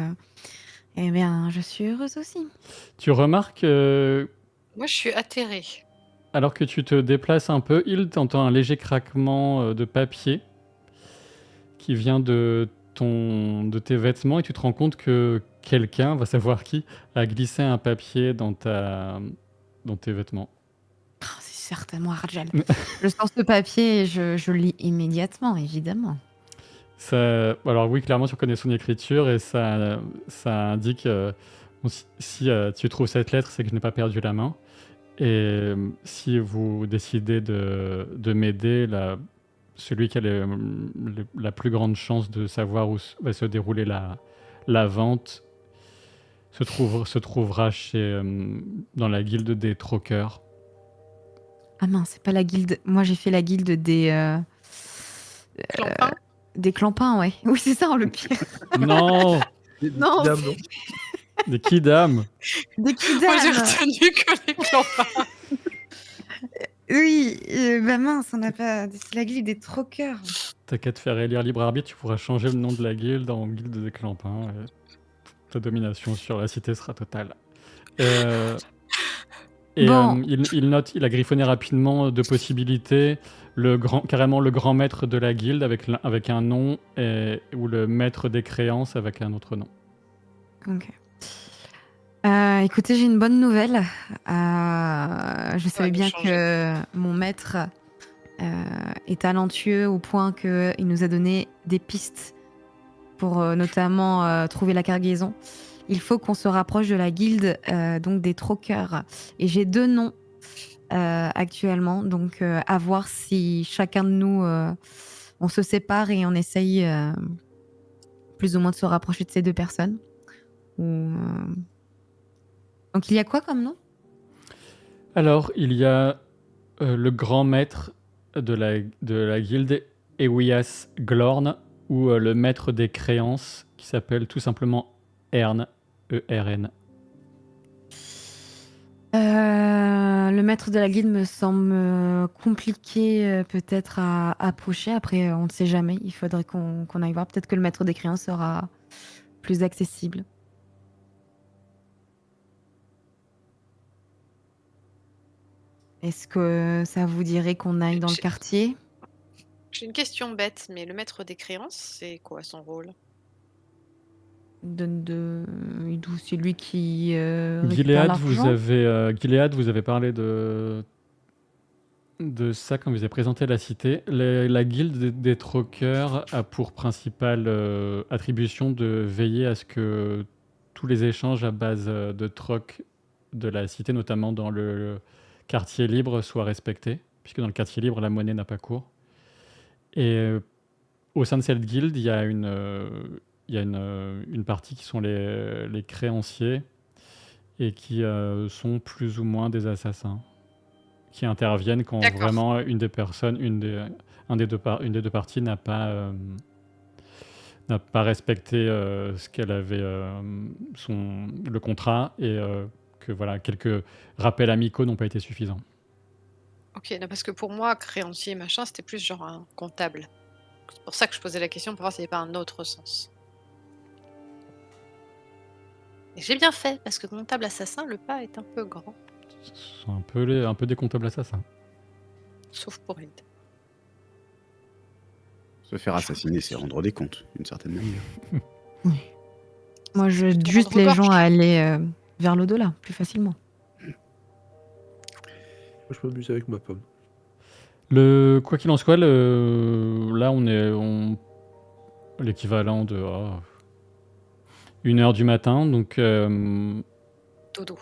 eh bien, je suis heureuse aussi. Tu remarques, Moi, je suis atterrée. alors que tu te déplaces un peu, tu entends un léger craquement de papier qui vient de tes vêtements et tu te rends compte que quelqu'un, va savoir qui, a glissé un papier dans tes vêtements. Oh, c'est certainement Arjal. Je sors ce papier et je lis immédiatement, évidemment. Alors oui, clairement, tu reconnais son écriture et ça indique bon, si tu trouves cette lettre, c'est que je n'ai pas perdu la main. Et si vous décidez de m'aider, celui qui a la plus grande chance de savoir où va se dérouler la vente se trouvera dans la guilde des troqueurs. Ah mince, c'est pas la guilde. Moi, j'ai fait la guilde des Clampin. des clampins, ouais. Oui, c'est ça, le pire. Non, Non, Dame, non. des kidam. des Moi, j'ai kidam. retenu que les clampins. Oui, mince, on n'a pas. C'est la guilde des troqueurs. T'as qu'à te faire élire libre arbitre, tu pourras changer le nom de la guilde en guilde des clampins. Et ta domination sur la cité sera totale. Bon. Il a griffonné rapidement deux possibilités. Carrément le grand maître de la guilde avec un nom ou le maître des créances avec un autre nom. Ok. Écoutez, j'ai une bonne nouvelle. Je savais nous bien changer. que mon maître est talentueux au point qu'il nous a donné des pistes pour notamment trouver la cargaison. Il faut qu'on se rapproche de la guilde donc des troqueurs. Et j'ai 2 noms actuellement, donc à voir si chacun de nous on se sépare et on essaye plus ou moins de se rapprocher de ces 2 personnes. Donc il y a quoi comme nom? Alors, il y a le grand maître de la guilde, Ewias Glorn, ou le maître des créances, qui s'appelle tout simplement Ern, E-R-N. Le maître de la guilde me semble compliqué peut-être à approcher. Après, on ne sait jamais. Il faudrait qu'on aille voir. Peut-être que le maître des créances sera plus accessible. Est-ce que ça vous dirait qu'on aille dans le J'ai quartier? j'ai une question bête, mais le maître des créances, c'est quoi son rôle? D'où c'est lui qui récupère l'argent? Gilead, vous avez parlé de ça quand vous avez présenté la cité. La guilde des troqueurs a pour principale attribution de veiller à ce que tous les échanges à base de troc de la cité, notamment dans le quartier libre, soient respectés, puisque dans le quartier libre, la monnaie n'a pas cours. Et au sein de cette guilde, il y a une partie qui sont les créanciers et qui sont plus ou moins des assassins, qui interviennent quand D'accord. vraiment une des personnes, une des deux parties n'a pas respecté ce qu'elle avait, le contrat, et que voilà, quelques rappels amicaux n'ont pas été suffisants. Ok, non, parce que pour moi, créancier, machin, c'était plus genre un comptable. C'est pour ça que je posais la question pour voir s'il n'y avait pas un autre sens. Et j'ai bien fait, parce que comptable assassin, le pas est un peu grand, Ce sont un peu des comptables assassins. sauf pour Ed. Se faire assassiner, c'est rendre des comptes, d'une certaine manière. Moi, je aide Plutôt juste rendre les gorge. gens à aller vers l'au-delà plus facilement. Moi, je m'amuse avec ma pomme. Quoi qu'il en soit, là on est l'équivalent de 1h du matin, donc Dodo.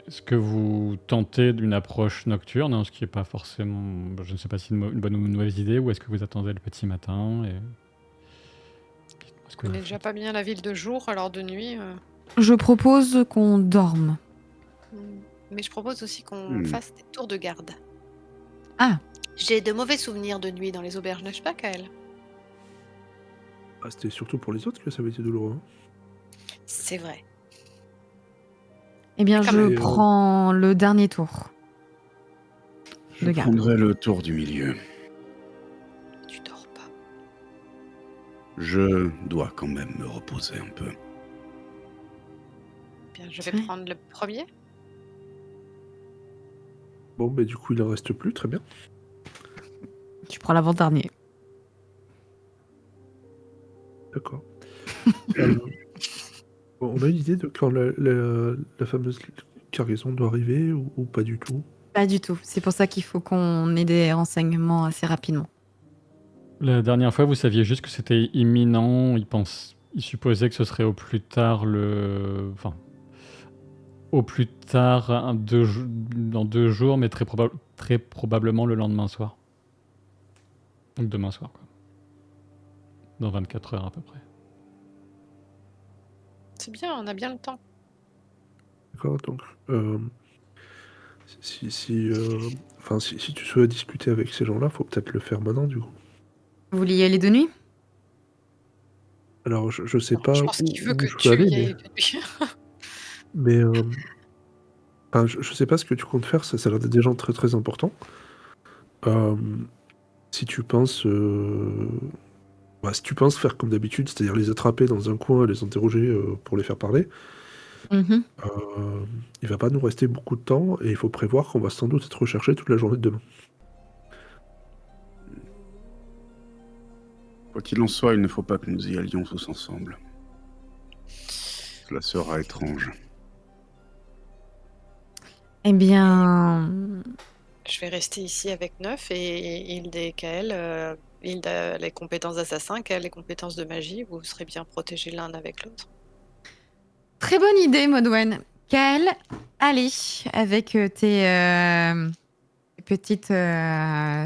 est-ce que vous tentez d'une approche nocturne, hein, ce qui n'est pas forcément, je ne sais pas si c'est une bonne ou une mauvaise idée, ou est-ce que vous attendez le petit matin et... Je connais déjà pas bien la ville de jour, alors de nuit. Je propose qu'on dorme. Mais je propose aussi qu'on fasse des tours de garde. Ah. J'ai de mauvais souvenirs de nuit dans les auberges, n'est-ce pas, Kael? Ah, c'était surtout pour les autres que ça avait été douloureux. Hein. C'est vrai. Eh bien, Mais quand je même. prends le dernier tour. Je de garde. prendrai le tour du milieu. Tu dors pas. Je dois quand même me reposer un peu. Bien, je vais Ouais. prendre le premier. Bon, bah du coup, il en reste plus, très bien. Tu prends l'avant-dernier. D'accord. On a une idée de quand la fameuse cargaison doit arriver ou pas du tout? Pas du tout. C'est pour ça qu'il faut qu'on ait des renseignements assez rapidement. La dernière fois, vous saviez juste que c'était imminent. Il supposait que ce serait au plus tard dans 2 jours, mais très probablement le lendemain soir. Donc demain soir, quoi. Dans 24 heures à peu près. C'est bien, on a bien le temps. D'accord, donc si tu souhaites discuter avec ces gens-là, faut peut-être le faire maintenant, du coup. Vous voulez y aller de nuit? Alors, je sais Alors, pas je pense où, qu'il veut que je peux tu aller, y ailles de nuit. mais je sais pas ce que tu comptes faire, ça a l'air d'être des gens très très importants. Si tu penses faire comme d'habitude, c'est-à-dire les attraper dans un coin, les interroger pour les faire parler, Mhm. il va pas nous rester beaucoup de temps et il faut prévoir qu'on va sans doute être recherché toute la journée de demain. Quoi qu'il en soit, il ne faut pas que nous y allions tous ensemble. Cela sera étrange. Eh bien, Je vais rester ici avec Neuf et Hilde et Kael. Hilde a les compétences d'assassin, Kael les compétences de magie. Vous serez bien protégés l'un avec l'autre. très bonne idée, Modwen. Kael, allez, avec tes petites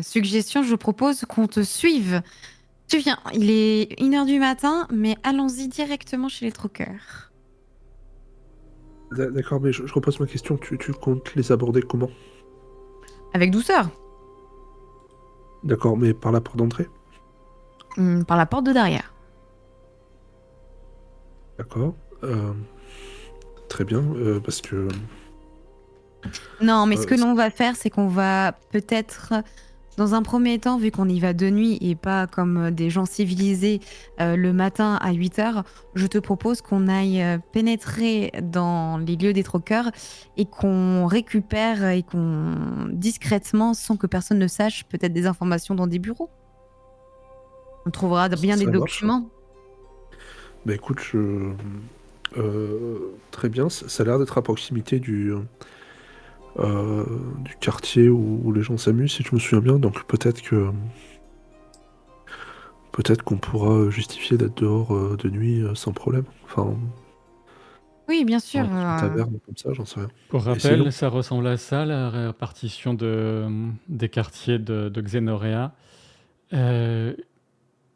suggestions, je propose qu'on te suive. Tu viens, il est 1h du matin, mais allons-y directement chez les troqueurs. D'accord, mais je repose ma question, tu comptes les aborder comment? Avec douceur, D'accord, mais par la porte d'entrée? par la porte de derrière. D'accord. Très bien, parce que Non, mais ce que Euh, l'on va faire, c'est qu'on va peut-être, dans un premier temps, vu qu'on y va de nuit et pas comme des gens civilisés le matin à 8 heures, je te propose qu'on aille pénétrer dans les lieux des troqueurs et qu'on récupère et qu'on discrètement, sans que personne ne sache, peut-être des informations dans des bureaux. On trouvera bien des ça marche. documents. Bah écoute, très bien, ça a l'air d'être à proximité du quartier où les gens s'amusent, si je me souviens bien, donc peut-être qu'on pourra justifier d'être dehors de nuit sans problème. Enfin, Oui, bien sûr. dans une taverne comme ça, j'en sais rien. Pour Et sinon, rappel, ça ressemble à ça, la répartition des quartiers de Xenorea.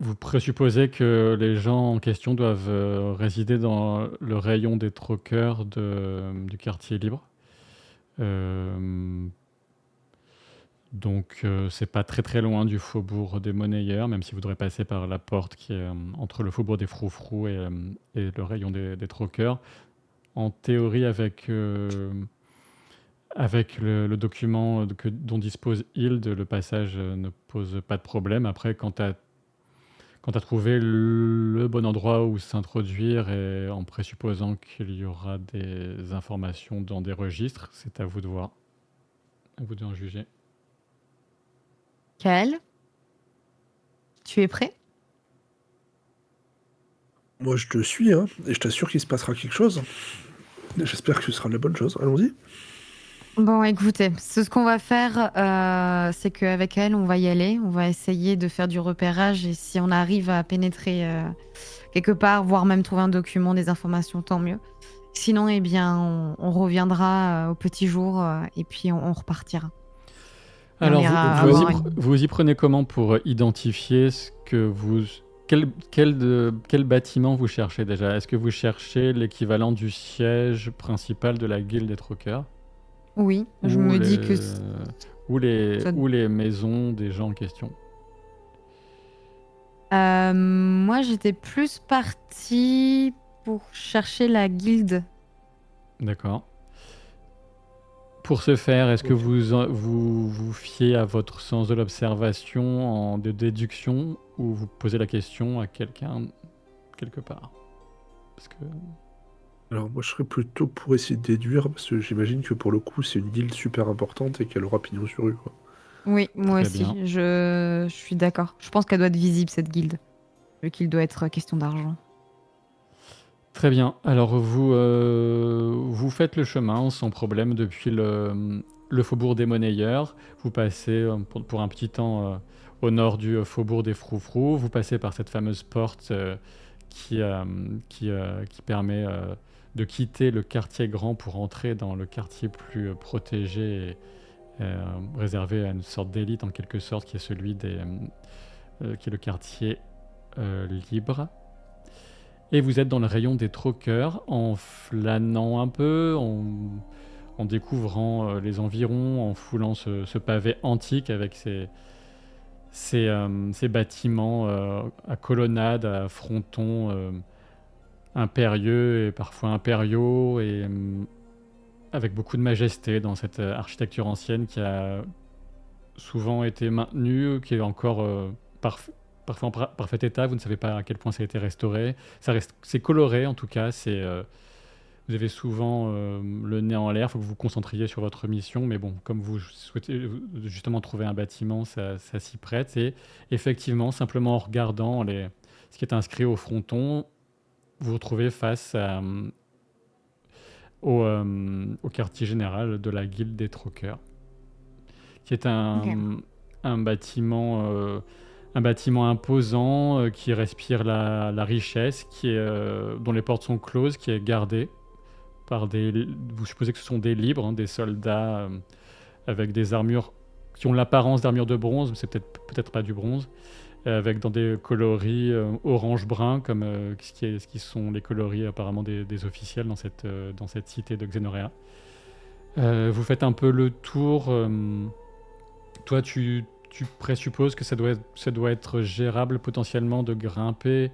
Vous présupposez que les gens en question doivent résider dans le rayon des troqueurs du quartier libre. Donc c'est pas très très loin du faubourg des monnayeurs, même si vous devrez passer par la porte qui est entre le faubourg des froufrous et le rayon des troqueurs. En théorie, avec le document dont dispose Hild, le passage ne pose pas de problème. Après, quand tu as trouvé le bon endroit où s'introduire et en présupposant qu'il y aura des informations dans des registres, c'est à vous de voir, à vous d'en juger. Kael, tu es prêt? moi je te suis, hein, et je t'assure qu'il se passera quelque chose. J'espère que ce sera la bonne chose. Allons-y. Bon, écoutez, ce qu'on va faire, c'est qu'avec elle, on va y aller. On va essayer de faire du repérage et si on arrive à pénétrer quelque part, voire même trouver un document, des informations, tant mieux. Sinon, eh bien, on reviendra au petit jour et puis on repartira. Et on Alors, ira Donc toi, avoir vous y prenez comment pour identifier ce que vous... Quel bâtiment vous cherchez déjà? Est-ce que vous cherchez l'équivalent du siège principal de la guilde des troqueurs? Oui, je Ou me dis que les, ça- ou les maisons des gens en question? moi, j'étais plus partie pour chercher la guilde. D'accord. Pour ce faire, est-ce que Ok. vous fiez à votre sens de l'observation de déduction ou vous posez la question à quelqu'un quelque part? Parce que... Alors moi je serais plutôt pour essayer de déduire, parce que j'imagine que pour le coup c'est une guilde super importante et qu'elle aura pignon sur rue, quoi. Oui, moi Très bien. aussi, je suis d'accord. Je pense qu'elle doit être visible, cette guilde, vu qu'il doit être question d'argent. Très bien. Alors vous faites le chemin sans problème depuis le faubourg des monnayeurs. Vous passez pour un petit temps au nord du faubourg des froufrous. Vous passez par cette fameuse porte qui permet de quitter le quartier grand pour entrer dans le quartier plus protégé et réservé à une sorte d'élite en quelque sorte, qui est celui qui est le quartier libre. Et vous êtes dans le rayon des troqueurs en flânant un peu, en découvrant les environs, en foulant ce pavé antique avec ces bâtiments à colonnades, à frontons impérieux et parfois impériaux, et avec beaucoup de majesté dans cette architecture ancienne qui a souvent été maintenue, qui est encore parfois en parfait état. Vous ne savez pas à quel point ça a été restauré. C'est coloré en tout cas. Vous avez souvent le nez en l'air. Il faut que vous vous concentriez sur votre mission. Mais bon, comme vous souhaitez justement trouver un bâtiment, ça s'y prête. Et effectivement, simplement en regardant ce qui est inscrit au fronton, vous vous retrouvez face au quartier général de la guilde des troqueurs, qui est Ok. un bâtiment imposant qui respire la richesse, dont les portes sont closes, qui est gardé par vous supposez que ce sont des libres, hein, des soldats avec des armures qui ont l'apparence d'armures de bronze, mais c'est peut-être pas du bronze, avec dans des coloris orange-brun, comme ce qui sont les coloris apparemment des officiels dans cette cité de Xenorea. Vous faites un peu le tour. Toi, tu présupposes que ça doit être gérable potentiellement de grimper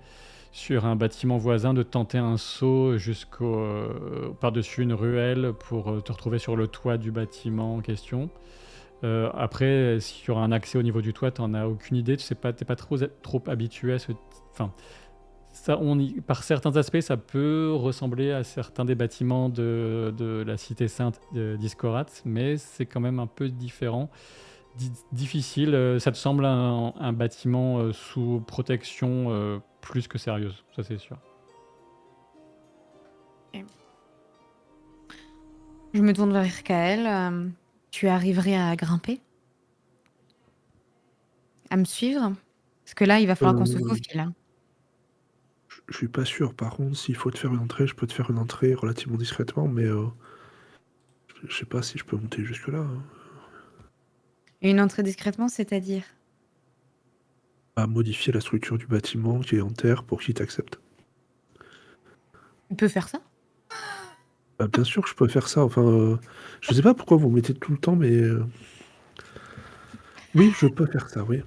sur un bâtiment voisin, de tenter un saut par-dessus une ruelle pour te retrouver sur le toit du bâtiment en question. Après, s'il y aura un accès au niveau du toit, t'en as aucune idée, tu sais pas, t'es pas trop habitué à ce... Enfin, ça, par certains aspects, ça peut ressembler à certains des bâtiments de la cité sainte d'Iskorat, mais c'est quand même un peu différent. Difficile, ça te semble un bâtiment sous protection plus que sérieuse, ça c'est sûr. Je me tourne vers Kael. Tu arriverais à grimper? À me suivre? Parce que là, il va falloir qu'on se faufile. Hein. Je suis pas sûr. Par contre, s'il faut te faire une entrée, je peux te faire une entrée relativement discrètement, mais je sais pas si je peux monter jusque-là. Hein. Une entrée discrètement, c'est-à-dire? À modifier la structure du bâtiment qui est en terre pour qu'il t'accepte. Tu peux faire ça? Bah, bien sûr que je peux faire ça. Enfin, je sais pas pourquoi vous me mettez tout le temps, mais oui, je peux faire ça, oui.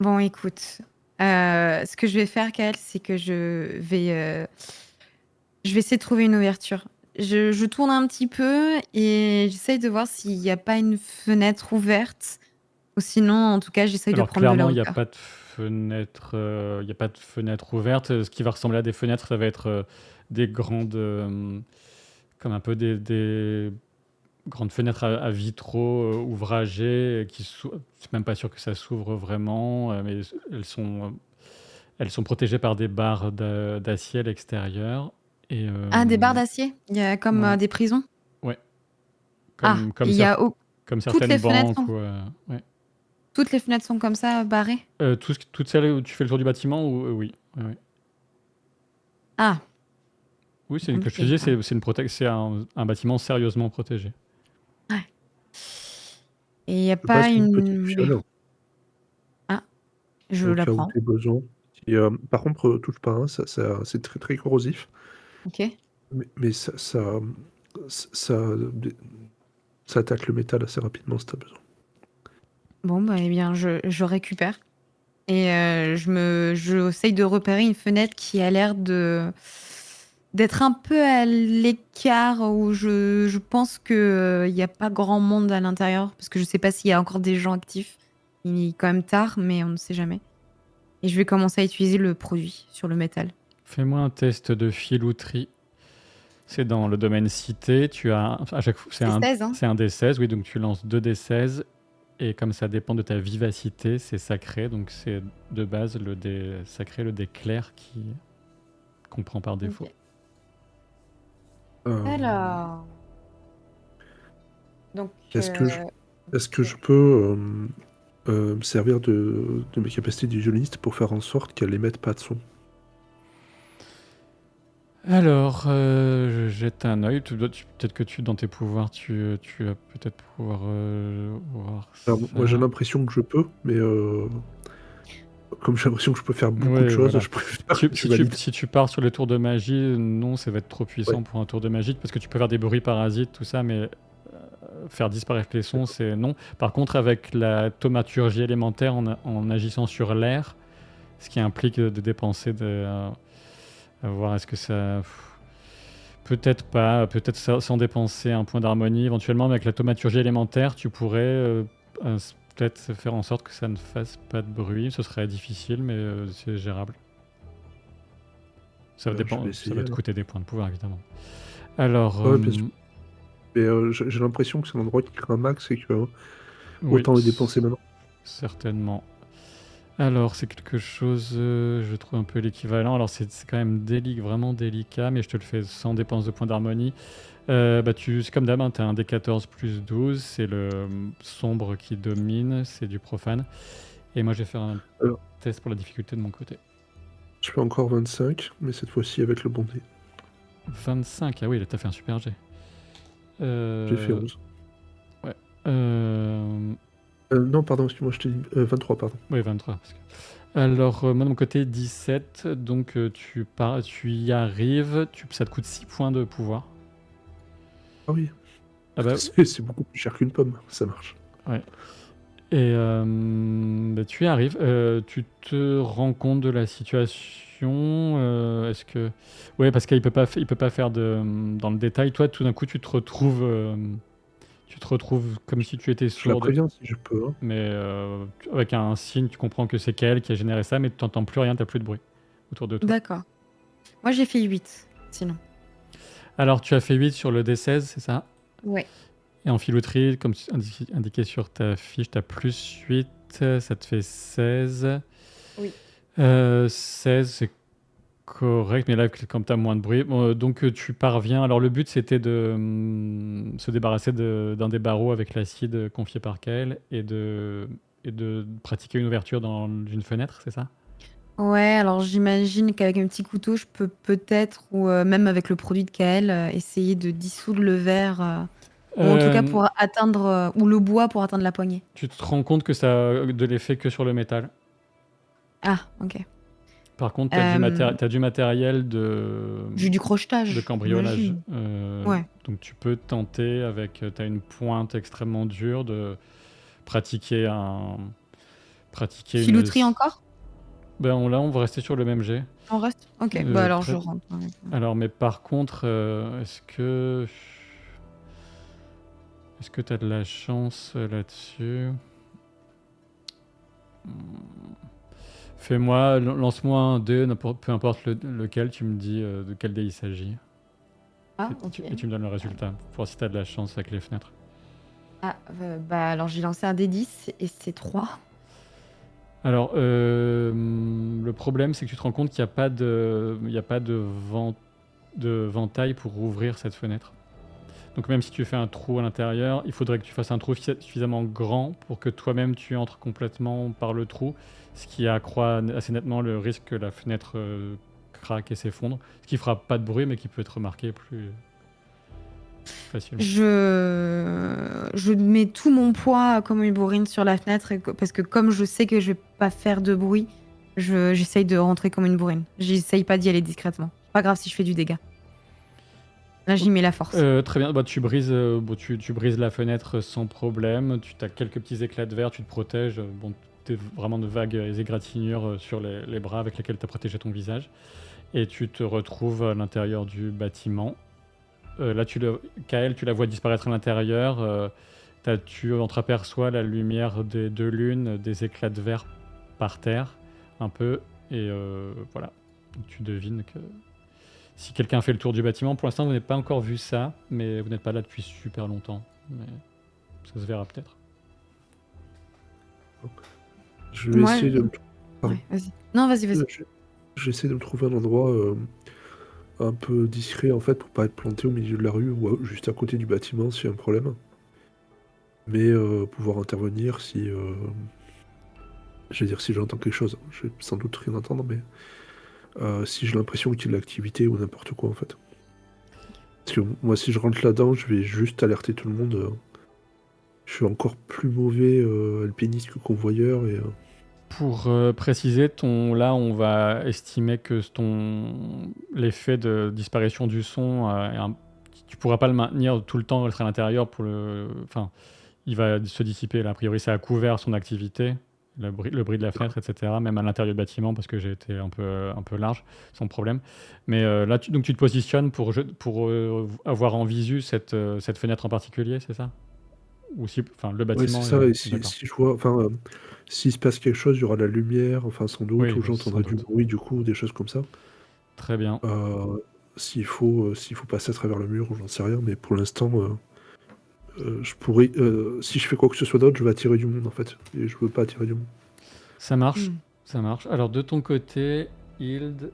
Bon, écoute. Ce que je vais faire, Kael, c'est que je vais essayer de trouver une ouverture. Je tourne un petit peu et j'essaye de voir s'il n'y a pas une fenêtre ouverte. Ou sinon, en tout cas, j'essaye de Alors prendre de la clairement, il n'y a hauteur. pas de fenêtre, il y a pas de fenêtre ouverte. Ce qui va ressembler à des fenêtres, ça va être des grandes, comme un peu des grandes fenêtres à vitraux ouvragés, c'est même pas sûr que ça s'ouvre vraiment, mais elles sont protégées par des barres d'acier à l'extérieur. Et, Ah, des barres d'acier? Il y a comme ouais. des prisons? Ouais. Ah, Comme il y a comme toutes les certaines fenêtres banques. sont... Ouais. Toutes les fenêtres sont comme ça, barrées? Toutes celles où tu fais le tour du bâtiment, oui. Ouais. Ah, Oui, c'est comme je te compliqué. disais, c'est un bâtiment sérieusement protégé. Ouais. Et il n'y a Je passe pas une petite une... fiole Ah, je au la cas où prends. tu as besoin. Et, par contre, touche pas, hein, c'est très très corrosif. Ok. Mais ça attaque le métal assez rapidement si tu as besoin. Bon, bah, eh bien, je récupère. Et j'essaye de repérer une fenêtre qui a l'air d'être un peu à l'écart, où je pense qu'il n'y a pas grand monde à l'intérieur, parce que je sais pas s'il y a encore des gens actifs. Il est quand même tard, mais on ne sait jamais. Et je vais commencer à utiliser le produit sur le métal. Fais-moi un test de filouterie. C'est dans le domaine cité. Tu as à chaque fois, C'est 16, hein. c'est un D16, oui, donc tu lances 2 D16. Et comme ça dépend de ta vivacité, c'est sacré. Donc c'est de base le dé sacré, le dé clair qu'on prend par défaut. Ok. Alors. Donc. Est-ce que je peux me servir de mes capacités d'illusionniste pour faire en sorte qu'elle émette pas de son? Alors, je jette un œil. Peut-être que dans tes pouvoirs, tu vas peut-être pouvoir voir Alors, ça. moi, j'ai l'impression que je peux, mais comme j'ai l'impression que je peux faire beaucoup de Ouais, choses, voilà. je préfère Si tu pars sur les tours de magie, non, ça va être trop puissant Ouais. pour un tour de magie, parce que tu peux faire des bruits parasites, tout ça, mais faire disparaître les sons, c'est non. Par contre, avec la thaumaturgie élémentaire, en agissant sur l'air, ce qui implique de dépenser à voir est-ce que ça... Peut-être pas, peut-être sans dépenser un point d'harmonie. Éventuellement, avec la thaumaturgie élémentaire, tu pourrais peut-être faire en sorte que ça ne fasse pas de bruit. Ce serait difficile, mais c'est gérable. Ça va te coûter des points de pouvoir, évidemment. Alors... Ouais, bien sûr. Mais j'ai l'impression que c'est un endroit qui craint max et que autant oui, les dépenser maintenant. Certainement. Alors, c'est quelque chose, je trouve un peu l'équivalent. Alors, c'est quand même vraiment délicat, mais je te le fais sans dépense de points d'harmonie. C'est comme d'hab, tu as un D14 plus 12, c'est le sombre qui domine, c'est du profane. Et moi, je vais faire un test pour la difficulté de mon côté. Je fais encore 25, mais cette fois-ci avec le bon dé. 25, ah oui, là, t'as fait un super jet. J'ai fait 11. Ouais. Non, pardon, excuse-moi, je t'ai dit 23, pardon. Oui, 23. Alors, moi de mon côté, 17. Donc, tu y arrives. Ça te coûte 6 points de pouvoir. Ah oui. Ah bah, c'est beaucoup plus cher qu'une pomme, ça marche. Ouais. Et Bah, tu y arrives. Tu te rends compte de la situation. Est-ce que... Ouais, parce qu'il il peut pas faire dans le détail. Toi, tout d'un coup, tu te retrouves comme si tu étais Je la sourde. préviens si je peux. Hein. Mais avec un signe, tu comprends que c'est Kael qui a généré ça, mais tu n'entends plus rien, tu n'as plus de bruit autour de toi. D'accord. Moi, j'ai fait 8, sinon. Alors, tu as fait 8 sur le D16, c'est ça? Ouais. Et en filouterie, comme indiqué sur ta fiche, tu as plus 8, ça te fait 16. Oui. 16, c'est correct, mais là, comme tu as moins de bruit, donc tu parviens. Alors, le but, c'était de se débarrasser d'un des barreaux avec l'acide confié par Kael et de pratiquer une ouverture dans une fenêtre, c'est ça? Ouais, alors j'imagine qu'avec un petit couteau, je peux peut-être, ou même avec le produit de Kael, essayer de dissoudre le verre, ou en tout cas pour atteindre, ou le bois pour atteindre la poignée. Tu te rends compte que ça a de l'effet que sur le métal. Ah, ok. Par contre, tu as du matériel J'ai du crochetage. de cambriolage. j'imagine. Ouais. Donc tu peux tenter avec... Tu as une pointe extrêmement dure de pratiquer Filouterie encore? Ben là, on va rester sur le même jet. On reste? Ok, bah alors je très- rentre. Alors, mais par contre, est-ce que tu as de la chance là-dessus? Lance-moi un dé, peu importe lequel, tu me dis de quel dé il s'agit. Ah, Et ok. tu me donnes le résultat, pour voir si tu as de la chance avec les fenêtres. Ah, bah alors j'ai lancé un D10 et c'est 3. Alors, le problème, c'est que tu te rends compte qu'il n'y a pas de ventaille pour ouvrir cette fenêtre. Donc même si tu fais un trou à l'intérieur, il faudrait que tu fasses un trou suffisamment grand pour que toi-même tu entres complètement par le trou, ce qui accroît assez nettement le risque que la fenêtre craque et s'effondre, ce qui fera pas de bruit mais qui peut être remarqué plus facilement. Je mets tout mon poids comme une bourrine sur la fenêtre parce que comme je sais que je vais pas faire de bruit, j'essaye de rentrer comme une bourrine. J'essaye pas d'y aller discrètement. Pas grave si je fais du dégât. Là, j'y mets la force. Très bien, tu brises la fenêtre sans problème, tu as quelques petits éclats de verre, tu te protèges, t'es vraiment de vagues égratignures sur les bras avec lesquels tu as protégé ton visage, et tu te retrouves à l'intérieur du bâtiment. Là, Kael, tu la vois disparaître à l'intérieur, tu entreaperçois la lumière des deux lunes, des éclats de verre par terre, un peu, et voilà. Donc, tu devines que... Si quelqu'un fait le tour du bâtiment, pour l'instant, vous n'avez pas encore vu ça, mais vous n'êtes pas là depuis super longtemps. Mais ça se verra peut-être. Je vais essayer de... Ouais, vas-y. Non, vas-y. J'essaie de me trouver un endroit un peu discret, en fait, pour pas être planté au milieu de la rue ou juste à côté du bâtiment s'il y a un problème. Mais pouvoir intervenir si... Je veux dire, si j'entends quelque chose. Je vais sans doute rien entendre, mais... si j'ai l'impression qu'il y a de l'activité ou n'importe quoi en fait. Parce que moi si je rentre là-dedans, je vais juste alerter tout le monde. Je suis encore plus mauvais alpiniste que convoyeur et... Pour préciser, là on va estimer que l'effet de disparition du son, tu pourras pas le maintenir tout le temps, rester à l'intérieur enfin, il va se dissiper là. A priori ça a couvert son activité. Le bruit de la fenêtre, etc., même à l'intérieur du bâtiment, parce que j'ai été un peu large, sans problème. Mais là, donc tu te positionnes pour avoir en visu cette fenêtre en particulier, c'est ça? Ou le bâtiment... Ouais, c'est ça, et si je vois... s'il se passe quelque chose, il y aura de la lumière, sans doute, Oui, ou j'entendrai du bruit, du coup, des choses comme ça. Très bien. S'il faut passer à travers le mur, j'en sais rien, mais pour l'instant... je pourrais, si je fais quoi que ce soit d'autre, je vais attirer du monde en fait. Et je veux pas attirer du monde. Ça marche, ça marche. Alors de ton côté, Hilde...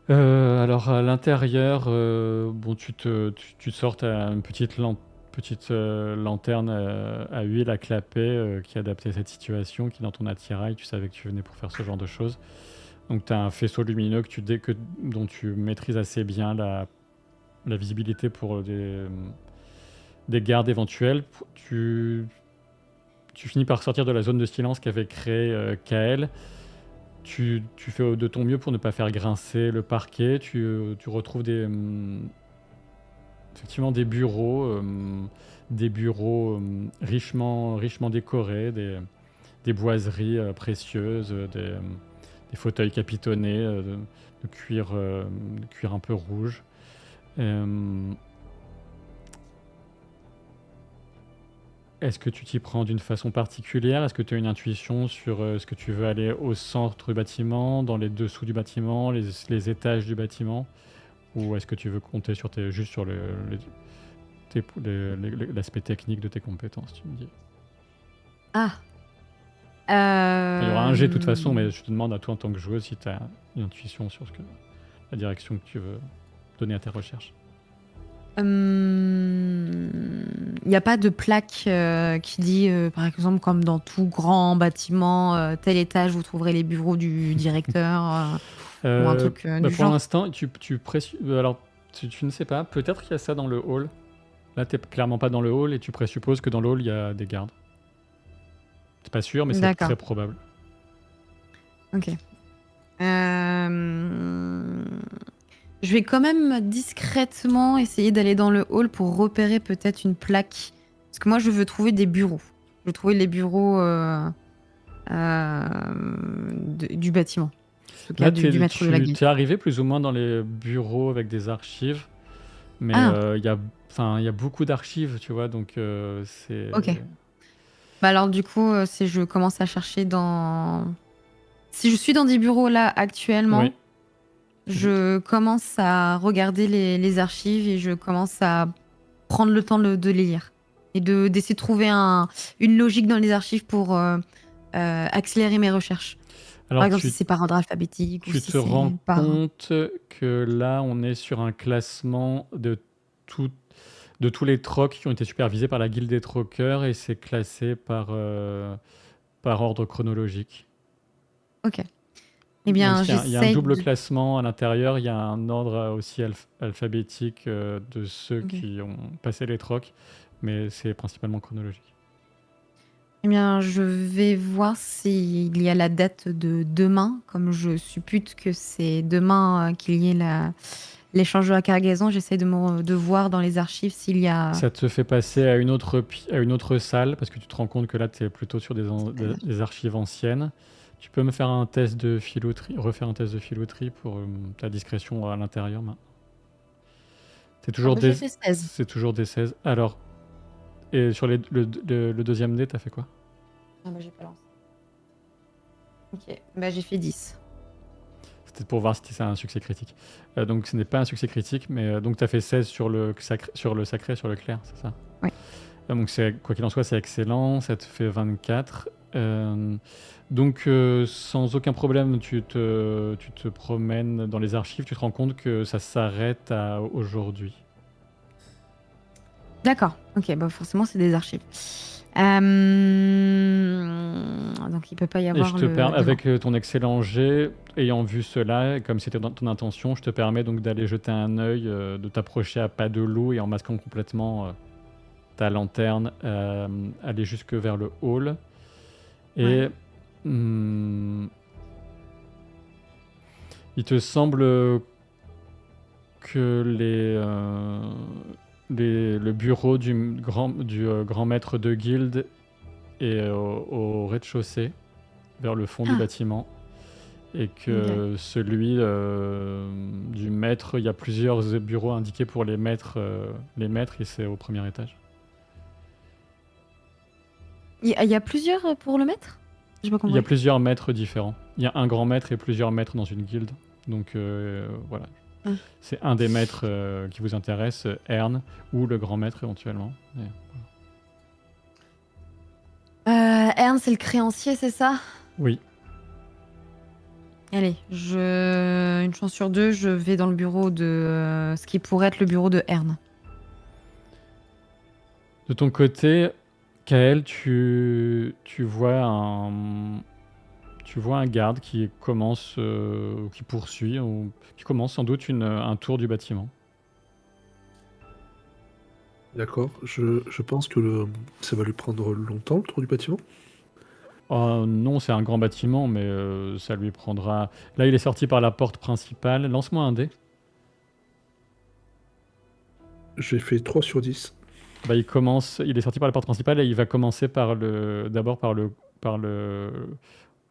alors à l'intérieur, tu te sors à une petite lanterne à huile à clapet qui est adaptée à cette situation, qui est dans ton attirail. Tu savais que tu venais pour faire ce genre de choses. Donc tu as un faisceau lumineux dont tu maîtrises assez bien la visibilité pour des gardes éventuels. Tu finis par sortir de la zone de silence qu'avait créée Kael. Tu fais de ton mieux pour ne pas faire grincer le parquet. Tu retrouves effectivement des bureaux richement décorés, des boiseries précieuses, des fauteuils capitonnés de cuir un peu rouge. Euh, Est-ce que tu t'y prends d'une façon particulière? Est-ce que tu as une intuition sur est-ce que tu veux aller au centre du bâtiment, dans les dessous du bâtiment, les étages du bâtiment? Ou est-ce que tu veux compter sur juste sur l'aspect technique de tes compétences, tu me dis? Ah. Enfin, il y aura un jet de toute façon, Euh, mais je te demande à toi en tant que joueuse si tu as une intuition sur la direction que tu veux donner à tes recherches. Il n'y a pas de plaque qui dit, par exemple, comme dans tout grand bâtiment, tel étage, vous trouverez les bureaux du directeur, ou un truc Bah, du pour genre. l'instant, alors, tu ne sais pas. Peut-être qu'il y a ça dans le hall. Là, t'es clairement pas dans le hall et tu présupposes que dans le hall, il y a des gardes. C'est pas sûr, mais c'est D'accord. très probable. Ok. Je vais quand même discrètement essayer d'aller dans le hall pour repérer peut-être une plaque. Parce que moi, je veux trouver des bureaux. Je veux trouver les bureaux du bâtiment. En tout cas, Là, du maître de la guilde. tu es arrivé plus ou moins dans les bureaux avec des archives. Mais Ah, il y a beaucoup d'archives, tu vois, donc c'est... ok. Bah alors, du coup, si je commence à chercher dans... Si je suis dans des bureaux là actuellement, Oui. je commence à regarder les archives et je commence à prendre le temps de les lire. Et d'essayer de trouver une logique dans les archives pour accélérer mes recherches. Par Alors, exemple, si c'est par ordre alphabétique ou tu si te rends c'est par... compte que là, on est sur un classement de tous les trocs qui ont été supervisés par la guilde des troqueurs et c'est classé par ordre chronologique. Ok. Eh Même bien, s'il y a un j'essaye double de... classement à l'intérieur, il y a un ordre aussi alphabétique de ceux Ok. qui ont passé les trocs, mais c'est principalement chronologique. Eh bien, je vais voir s'il y a la date de demain, comme je suppute que c'est demain qu'il y ait l'échange de la cargaison. J'essaie de voir dans les archives s'il y a... Ça te fait passer à une autre salle, parce que tu te rends compte que là, tu es plutôt sur des archives anciennes. Tu peux me faire un test de filouterie, refaire un test de filouterie pour ta discrétion à l'intérieur maintenant. C'est toujours, j'ai fait 16. c'est toujours des 16. Alors, et sur le deuxième dé, t'as fait quoi? Ah bah j'ai pas lancé. Ok, bah j'ai fait 10. C'était pour voir si c'est un succès critique. Donc ce n'est pas un succès critique, mais donc tu as fait 16 sur le sacré, sur le clair, c'est ça? Oui. Donc quoi qu'il en soit, c'est excellent, ça te fait 24. Donc sans aucun problème, tu te promènes dans les archives, tu te rends compte que ça s'arrête à aujourd'hui. D'accord, ok, bah forcément c'est des archives. Donc il peut pas y Et avoir avec ton excellent jet, ayant vu cela, et comme c'était dans ton intention, je te permets donc d'aller jeter un œil, de t'approcher à pas de loup et en masquant complètement ta lanterne, aller jusque vers le hall. Et il te semble que le bureau du grand maître de guilde est au rez-de-chaussée, vers le fond du bâtiment. Et que celui du maître, il y a plusieurs bureaux indiqués pour les maîtres et c'est au premier étage. Il y a plusieurs pour le maître? J'ai pas Il compris. y a plusieurs maîtres différents. Il y a un grand maître et plusieurs maîtres dans une guilde. Donc voilà. C'est un des maîtres qui vous intéresse, Ern, ou le grand maître éventuellement. Et voilà. Ern, c'est le créancier, c'est ça? Oui. Allez, une chance sur deux, je vais dans le bureau de ce qui pourrait être le bureau de Ern. De ton côté, Kael, tu vois un garde qui commence, qui poursuit, ou qui commence sans doute un tour du bâtiment. D'accord. Je pense que ça va lui prendre longtemps, le tour du bâtiment. Non, c'est un grand bâtiment, mais ça lui prendra... Là, il est sorti par la porte principale. Lance-moi un dé. J'ai fait 3 sur 10. Bah, il est sorti par la porte principale et il va commencer d'abord par le par le...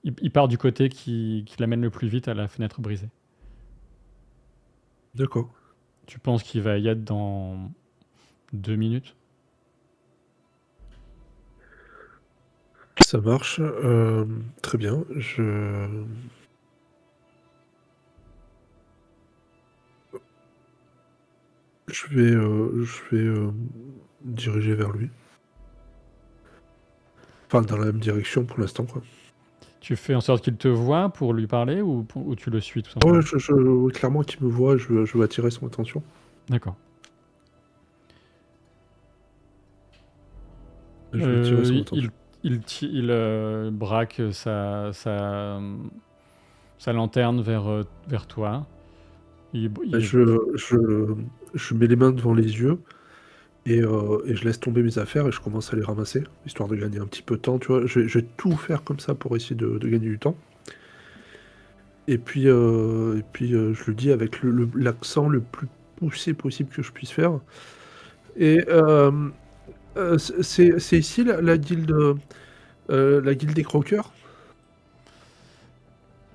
Il part du côté qui l'amène le plus vite à la fenêtre brisée. D'accord. Tu penses qu'il va y être dans 2 minutes? Ça marche. Très bien. Je vais me diriger vers lui. Enfin, dans la même direction pour l'instant, quoi. Tu fais en sorte qu'il te voit pour lui parler ou tu le suis tout simplement? Ouais, clairement qu'il me voit, je veux attirer son attention. D'accord. Je veux attirer son attention. Il braque sa lanterne vers toi. Je mets les mains devant les yeux et je laisse tomber mes affaires et je commence à les ramasser, histoire de gagner un petit peu de temps, tu vois. Je vais tout faire comme ça pour essayer de gagner du temps. Et puis je le dis avec l'accent le plus poussé possible que je puisse faire. Et c'est ici la guilde des croqueurs?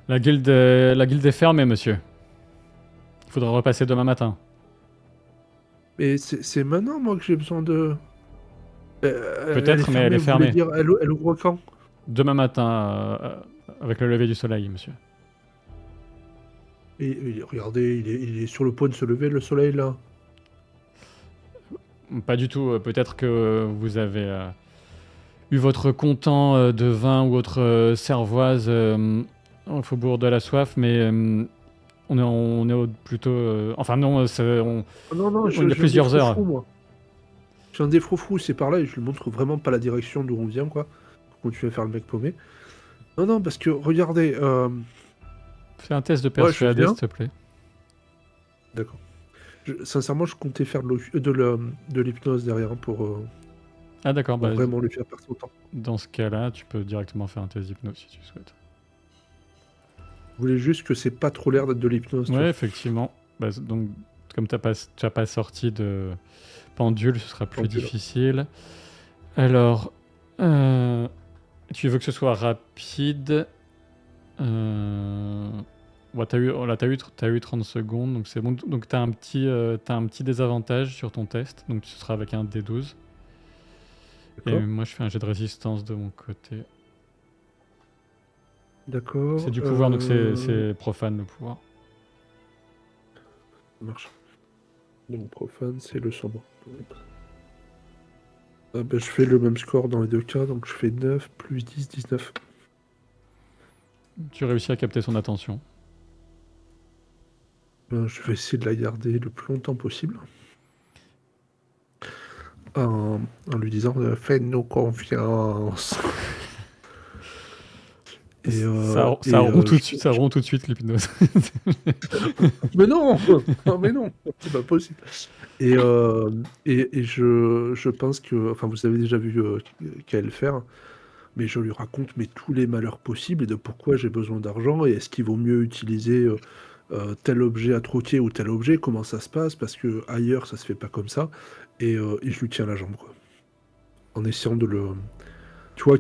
La guilde est fermée, monsieur. Il faudra repasser demain matin. Mais c'est maintenant, moi, que j'ai besoin de... Peut-être, mais elle est vous fermée. voulez dire, elle ouvre quand? Demain matin, avec le lever du soleil, monsieur. Et regardez, il est sur le point de se lever, le soleil, là. Pas du tout. Peut-être que vous avez eu votre comptant de vin ou autre cervoise au faubourg de la Soif, mais on est plutôt... enfin non, Non, il y a plusieurs heures. Moi. J'ai un des froufrous, c'est par là, et je lui montre vraiment pas la direction d'où on vient, quoi. Pour continuer à faire le mec paumé. Non, parce que, regardez... Fais un test de persuader, s'il te plaît. D'accord. Sincèrement, je comptais faire de l'hypnose derrière pour Ah d'accord, vraiment lui faire perdre son temps. Dans ce cas-là, tu peux directement faire un test d'hypnose si tu souhaites. Vous voulez juste que c'est pas trop l'air d'être de l'hypnose. Ouais, effectivement. Donc, comme tu n'as pas sorti de pendule, ce sera plus difficile. Alors, tu veux que ce soit rapide. T'as eu 30 secondes, donc c'est bon. Donc t'as un petit désavantage sur ton test, donc ce sera avec un D12. Et moi je fais un jet de résistance de mon côté. D'accord. C'est du pouvoir, donc c'est profane le pouvoir. Ça marche. Donc profane, c'est le sombre. Je fais le même score dans les deux cas, donc je fais 9 plus 10, 19. Tu réussis à capter son attention. Je vais essayer de la garder le plus longtemps possible. En lui disant « Fais-nous confiance ». Ça rompt tout de suite l'hypnose. Mais non, c'est pas possible. Et je pense que, enfin, vous avez déjà vu Kael faire, mais je lui raconte tous les malheurs possibles et de pourquoi j'ai besoin d'argent et est-ce qu'il vaut mieux utiliser tel objet à troquer ou tel objet, comment ça se passe, parce que ailleurs ça se fait pas comme ça, et je lui tiens la jambe, quoi. En essayant de le... Tu vois,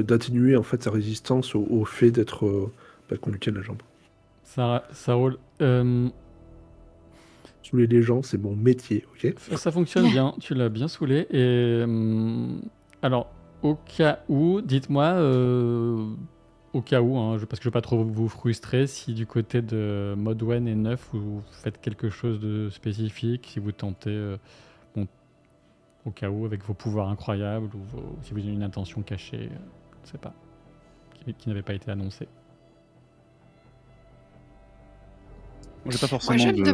d'atténuer en fait sa résistance au fait d'être... qu'on lui tienne la jambe. Ça roule. Saouler les gens, c'est mon métier, ok? Ça fonctionne bien, tu l'as bien saoulé. Et alors, au cas où, dites-moi, au cas où, parce que je ne veux pas trop vous frustrer, si du côté de Modwen et Neuf, vous faites quelque chose de spécifique, si vous tentez, au cas où, avec vos pouvoirs incroyables, ou si vous avez une intention cachée, je ne sais pas, qui n'avait pas été annoncée. Moi, j'ai pas forcément d'idée.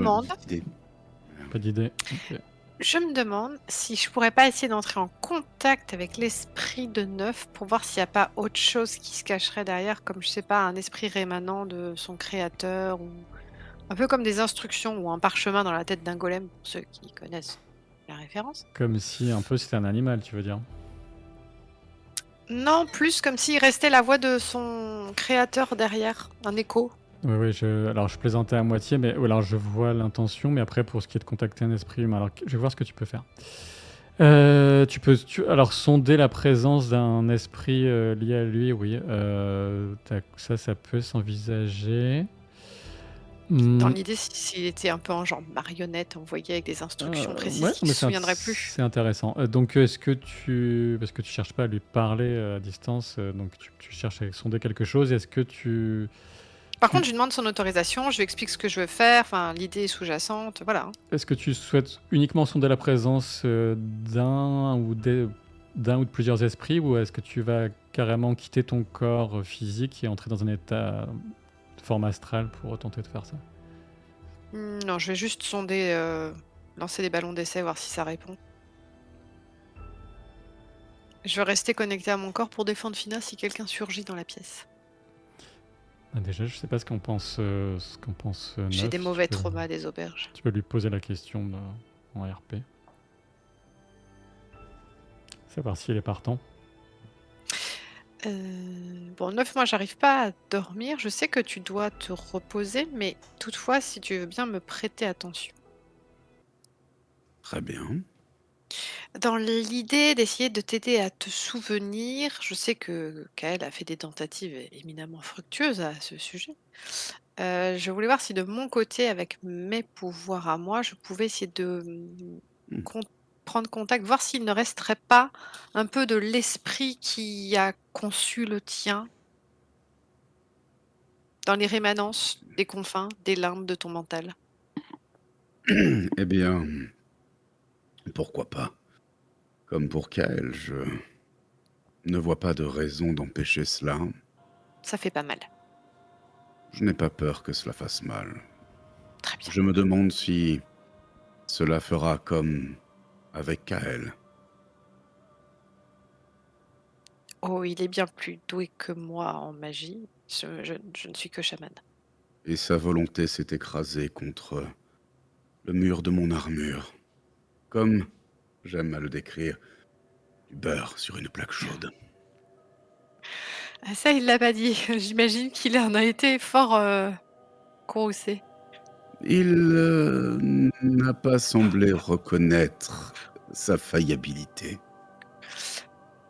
Pas d'idée. Okay. Je me demande si je pourrais pas essayer d'entrer en contact avec l'esprit de Neuf pour voir s'il n'y a pas autre chose qui se cacherait derrière, comme je sais pas, un esprit rémanent de son créateur, ou un peu comme des instructions ou un parchemin dans la tête d'un golem, pour ceux qui connaissent la référence. Comme si un peu c'était un animal, tu veux dire? Non, plus comme s'il restait la voix de son créateur derrière, un écho. Oui, alors je plaisantais à moitié, mais alors je vois l'intention, mais après pour ce qui est de contacter un esprit humain, alors je vais voir ce que tu peux faire. Alors, sonder la présence d'un esprit lié à lui, oui. Ça peut s'envisager. Dans Hmm, l'idée, s'il était un peu en genre marionnette, envoyé avec des instructions précises ouais, qu'il mais se souviendrait plus. c'est intéressant. Donc, parce que tu cherches pas à lui parler à distance, donc tu cherches à sonder quelque chose. Est-ce que Par contre, je lui demande son autorisation, je lui explique ce que je veux faire, enfin, l'idée est sous-jacente, voilà. est-ce que tu souhaites uniquement sonder la présence d'un ou de plusieurs esprits, ou est-ce que tu vas carrément quitter ton corps physique et entrer dans un état de forme astrale pour tenter de faire ça? Non, je vais juste sonder, lancer des ballons d'essai, voir si ça répond. Je vais rester connectée à mon corps pour défendre Fina si quelqu'un surgit dans la pièce. Déjà, je sais pas ce qu'en pense, J'ai Neuf. des mauvais traumas des auberges. Tu peux lui poser la question en RP. Savoir s'il est partant. Bon, 9 mois, j'arrive pas à dormir. Je sais que tu dois te reposer, mais toutefois, si tu veux bien me prêter attention. Très bien. Dans l'idée d'essayer de t'aider à te souvenir, je sais que Kael a fait des tentatives éminemment fructueuses à ce sujet. Je voulais voir si de mon côté, avec mes pouvoirs à moi, je pouvais essayer de Hmm. prendre contact, voir s'il ne resterait pas un peu de l'esprit qui a conçu le tien dans les rémanences des confins, des limbes de ton mental. Eh bien, pourquoi pas? Comme pour Kael, je ne vois pas de raison d'empêcher cela. Ça fait pas mal. Je n'ai pas peur que cela fasse mal. Très bien. Je me demande si cela fera comme avec Kael. Oh, il est bien plus doué que moi en magie. Je ne suis que chamane. Et sa volonté s'est écrasée contre le mur de mon armure. Comme, j'aime à le décrire, du beurre sur une plaque chaude. Ah, ça, il l'a pas dit. J'imagine qu'il en a été fort courroucé. Il n'a pas semblé reconnaître sa faillibilité.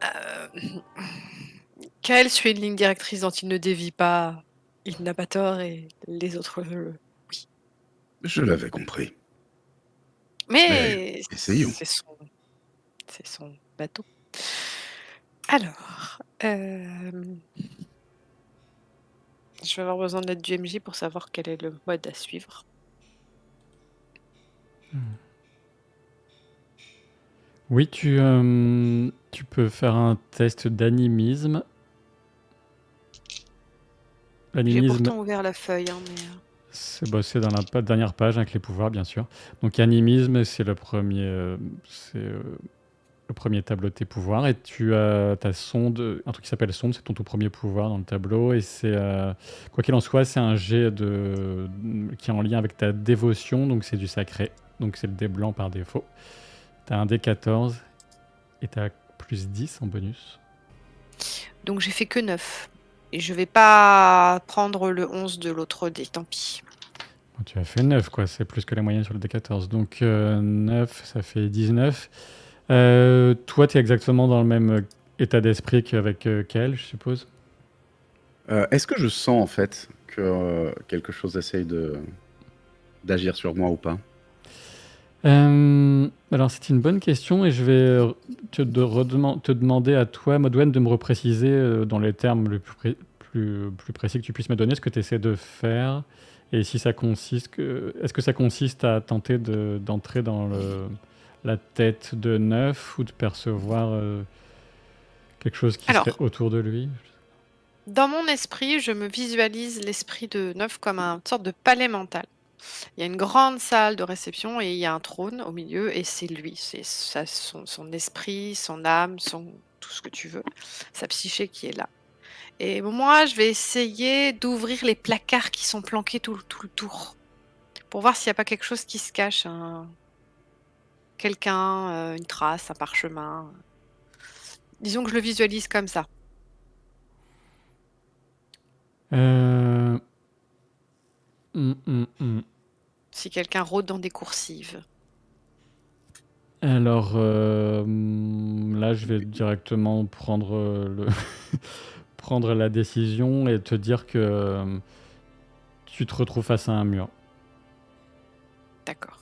Euh, Kael suit une ligne directrice dont il ne dévie pas. Il n'a pas tort et les autres oui. Je l'avais compris. Mais essayons. c'est son bateau. Alors, je vais avoir besoin de l'aide du MJ pour savoir quel est le mode à suivre. Oui, tu peux faire un test d'animisme. J'ai L'animisme, pourtant ouvert la feuille, hein, mais c'est dans la dernière page avec les pouvoirs, bien sûr. Donc, animisme, c'est le premier tableau de tes pouvoirs. Et tu as ta sonde, un truc qui s'appelle sonde, c'est ton tout premier pouvoir dans le tableau. Et c'est, quoi qu'il en soit, c'est un jet qui est en lien avec ta dévotion. Donc, c'est du sacré. Donc, c'est le dé blanc par défaut. Tu as un dé 14 et tu as plus 10 en bonus. donc j'ai fait que 9. Et je vais pas prendre le 11 de l'autre dé, tant pis. Bon, tu as fait 9, quoi. C'est plus que la moyenne sur le D14. Donc 9, ça fait 19. Toi, tu es exactement dans le même état d'esprit qu'avec Kael, je suppose. Est-ce que je sens en fait que quelque chose essaye d'agir sur moi ou pas? Alors, c'est une bonne question et je vais te demander à toi, Modwen, de me repréciser dans les termes les plus précis que tu puisses me donner ce que tu essaies de faire et si ça est-ce que ça consiste à tenter d'entrer dans la tête de Neuf ou de percevoir quelque chose qui serait Alors, autour de lui? dans mon esprit, je me visualise l'esprit de Neuf comme une sorte de palais mental. Il y a une grande salle de réception et il y a un trône au milieu et c'est lui. C'est son esprit, son âme, tout ce que tu veux, sa psyché qui est là. Et moi, je vais essayer d'ouvrir les placards qui sont planqués tout le tour pour voir s'il n'y a pas quelque chose qui se cache, quelqu'un, une trace, un parchemin. Disons que je le visualise comme ça. Euh, hum, hum, hum. Si quelqu'un rôde dans des coursives. Alors là, je vais directement prendre prendre la décision et te dire que tu te retrouves face à un mur. D'accord.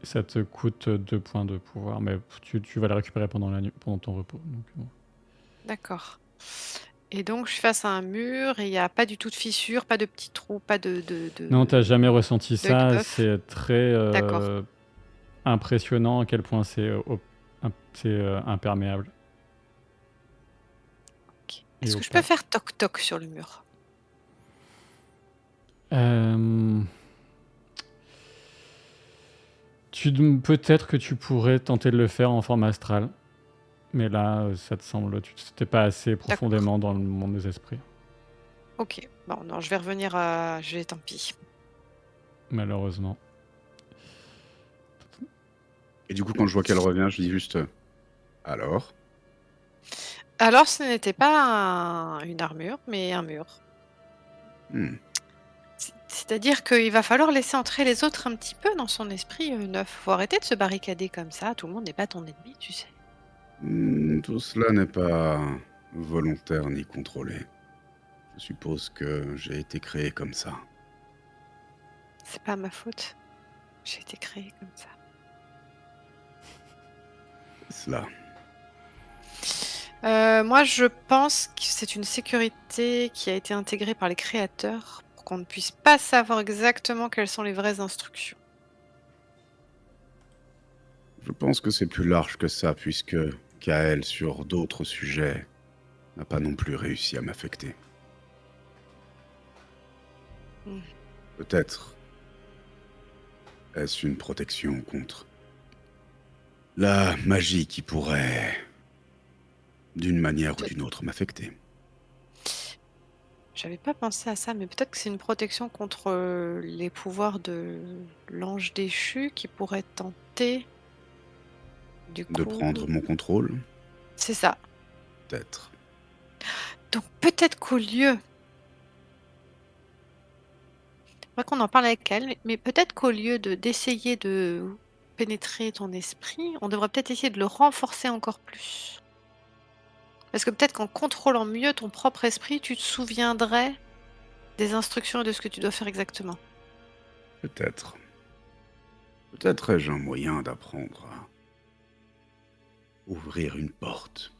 Ça te coûte 2 points de pouvoir, mais tu vas les récupérer pendant ton repos. Donc, bon. D'accord. Et donc, je suis face à un mur et il n'y a pas du tout de fissure, pas de petits trous, pas Non, t'as jamais ressenti ça. d'œuf. C'est très D'accord. impressionnant à quel point c'est imperméable. Ok. Et Est-ce que je opaque. peux faire toc-toc sur le mur? Peut-être que tu pourrais tenter de le faire en forme astrale, mais là, ça te semble, tu n'étais pas assez D'accord. profondément dans le monde des esprits, Ok. Bon, non, je vais revenir tant pis. malheureusement. Et du coup, quand je vois qu'elle revient, je dis juste alors. Alors, ce n'était pas une armure, mais un mur. Hmm. C'est-à-dire qu'il va falloir laisser entrer les autres un petit peu dans son esprit neuf. Faut arrêter de se barricader comme ça. Tout le monde n'est pas ton ennemi, tu sais. Tout cela n'est pas volontaire ni contrôlé. Je suppose que j'ai été créé comme ça. C'est pas ma faute. J'ai été créée comme ça. C'est cela. Moi, je pense que c'est une sécurité qui a été intégrée par les créateurs pour qu'on ne puisse pas savoir exactement quelles sont les vraies instructions. Je pense que c'est plus large que ça, puisque Kael, sur d'autres sujets, n'a pas non plus réussi à m'affecter. Hmm. Peut-être est-ce une protection contre la magie qui pourrait, d'une manière ou d'une autre, m'affecter. J'avais pas pensé à ça, mais peut-être que c'est une protection contre les pouvoirs de l'ange déchu qui pourrait tenter. Du De coup, prendre mon contrôle, c'est ça. peut-être. Donc peut-être qu'au lieu, faudrait qu'on en parle avec elle, mais peut-être qu'au lieu d'essayer de pénétrer ton esprit, on devrait peut-être essayer de le renforcer encore plus. Parce que peut-être qu'en contrôlant mieux ton propre esprit, tu te souviendrais des instructions et de ce que tu dois faire exactement. Peut-être. Peut-être ai-je un moyen d'apprendre à ouvrir une porte.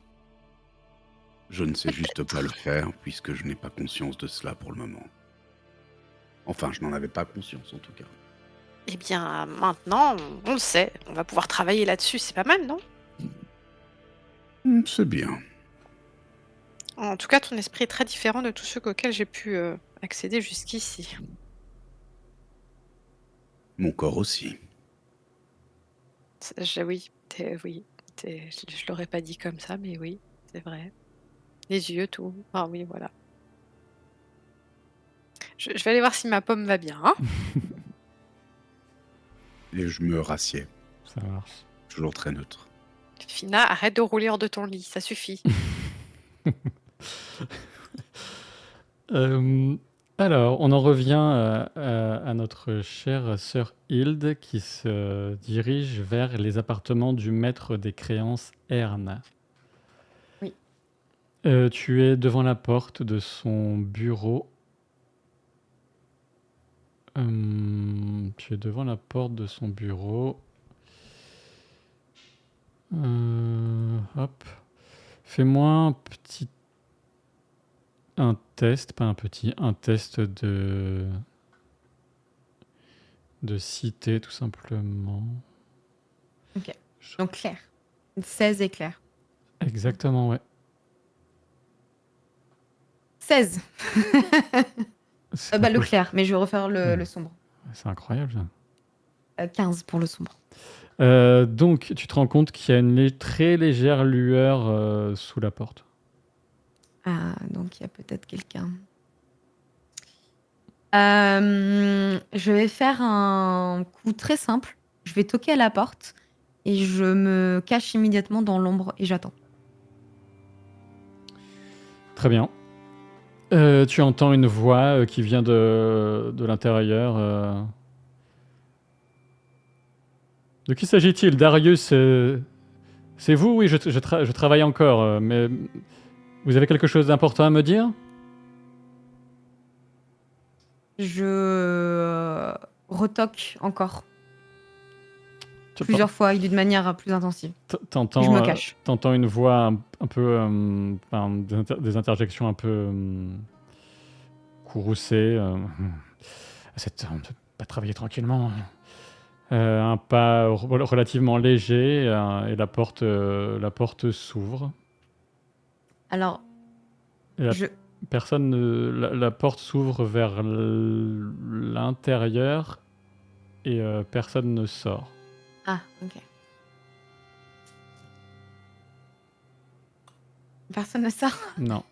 Je ne sais juste pas le faire, puisque je n'ai pas conscience de cela pour le moment. Enfin, je n'en avais pas conscience, en tout cas. Eh bien, maintenant, on le sait. On va pouvoir travailler là-dessus. C'est pas mal, non? C'est bien. En tout cas, ton esprit est très différent de tous ceux auxquels j'ai pu accéder jusqu'ici. Mon corps aussi. Oui, je l'aurais pas dit comme ça, mais oui, c'est vrai. Les yeux, tout. Ah oui, voilà. Je vais aller voir si ma pomme va bien, hein. Et je me rassieds. Ça marche. Toujours très neutre. Fina, arrête de rouler hors de ton lit, ça suffit. Alors, on en revient à notre chère sœur Hilde qui se dirige vers les appartements du maître des créances Erne. Oui. Tu es devant la porte de son bureau. Tu es devant la porte de son bureau. Hop. Fais-moi un test de cité, tout simplement. Ok. Donc clair. 16 et clair. Exactement, ouais. 16. C'est Le pas clair, mais je vais refaire le sombre. C'est incroyable, ça. 15 pour le sombre. Donc, tu te rends compte qu'il y a une très légère lueur sous la porte. Ah, donc il y a peut-être quelqu'un. Je vais faire un coup très simple. Je vais toquer à la porte et je me cache immédiatement dans l'ombre et j'attends. Très bien. Tu entends une voix qui vient de l'intérieur. De qui s'agit-il? Darius, c'est vous? Oui, je travaille encore, mais vous avez quelque chose d'important à me dire? Je retoque encore Tu- plusieurs fois et d'une manière plus intensive. Et je T'entends me cache. t'entends une voix un peu, enfin, des interjections un peu courroucées. À cette heure, on ne peut pas travailler tranquillement. Un pas relativement léger et la porte s'ouvre. Alors, Et je... la porte s'ouvre vers l'intérieur et personne ne sort. Ah, ok. Personne ne sort. Non.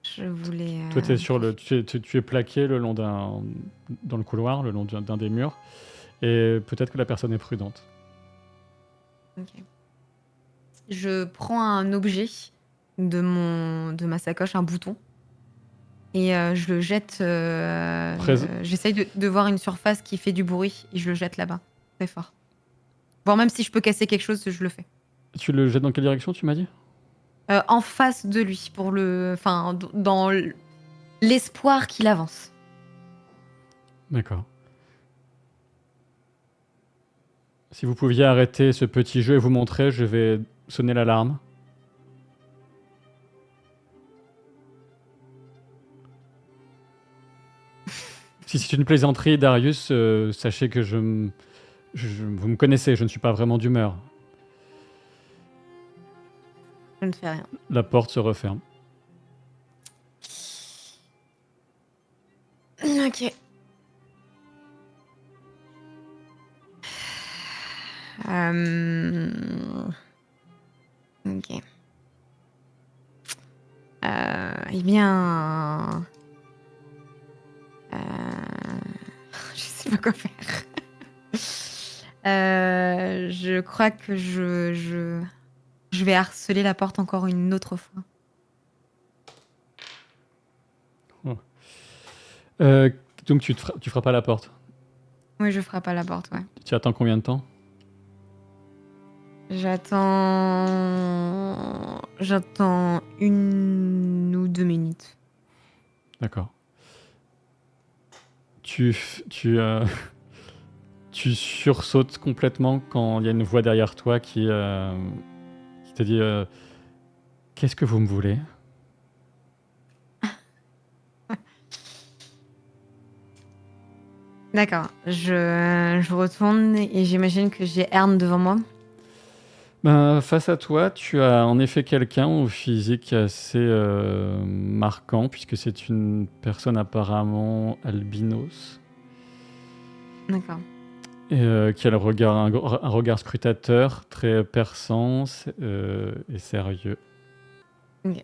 Je voulais... Toi, tu es plaqué dans le couloir, le long d'un des murs. Et peut-être que la personne est prudente. Ok. Je prends un objet de ma sacoche, un bouton, et je le jette. J'essaye de voir une surface qui fait du bruit et je le jette là-bas, très fort. Voire même si je peux casser quelque chose, je le fais. Tu le jettes dans quelle direction, tu m'as dit? En face de lui, dans l'espoir qu'il avance. D'accord. Si vous pouviez arrêter ce petit jeu et vous montrer, je vais sonner l'alarme. Si c'est une plaisanterie, Darius, sachez que vous me connaissez, je ne suis pas vraiment d'humeur. Je ne fais rien. La porte se referme. Ok. Ok. Eh bien... je sais pas quoi faire. Je crois que je vais harceler la porte encore une autre fois. Donc tu feras pas la porte. Oui, je frappe à la porte, ouais. Tu attends combien de temps? J'attends 1 ou 2 minutes. D'accord. Tu sursautes complètement quand il y a une voix derrière toi qui te dit qu'est-ce que vous me voulez? D'accord, je retourne et j'imagine que j'ai Ern devant moi. Ben, face à toi, tu as en effet quelqu'un au physique assez marquant, puisque c'est une personne apparemment albinos, D'accord. et qui a un regard scrutateur, très perçant et sérieux. Ok.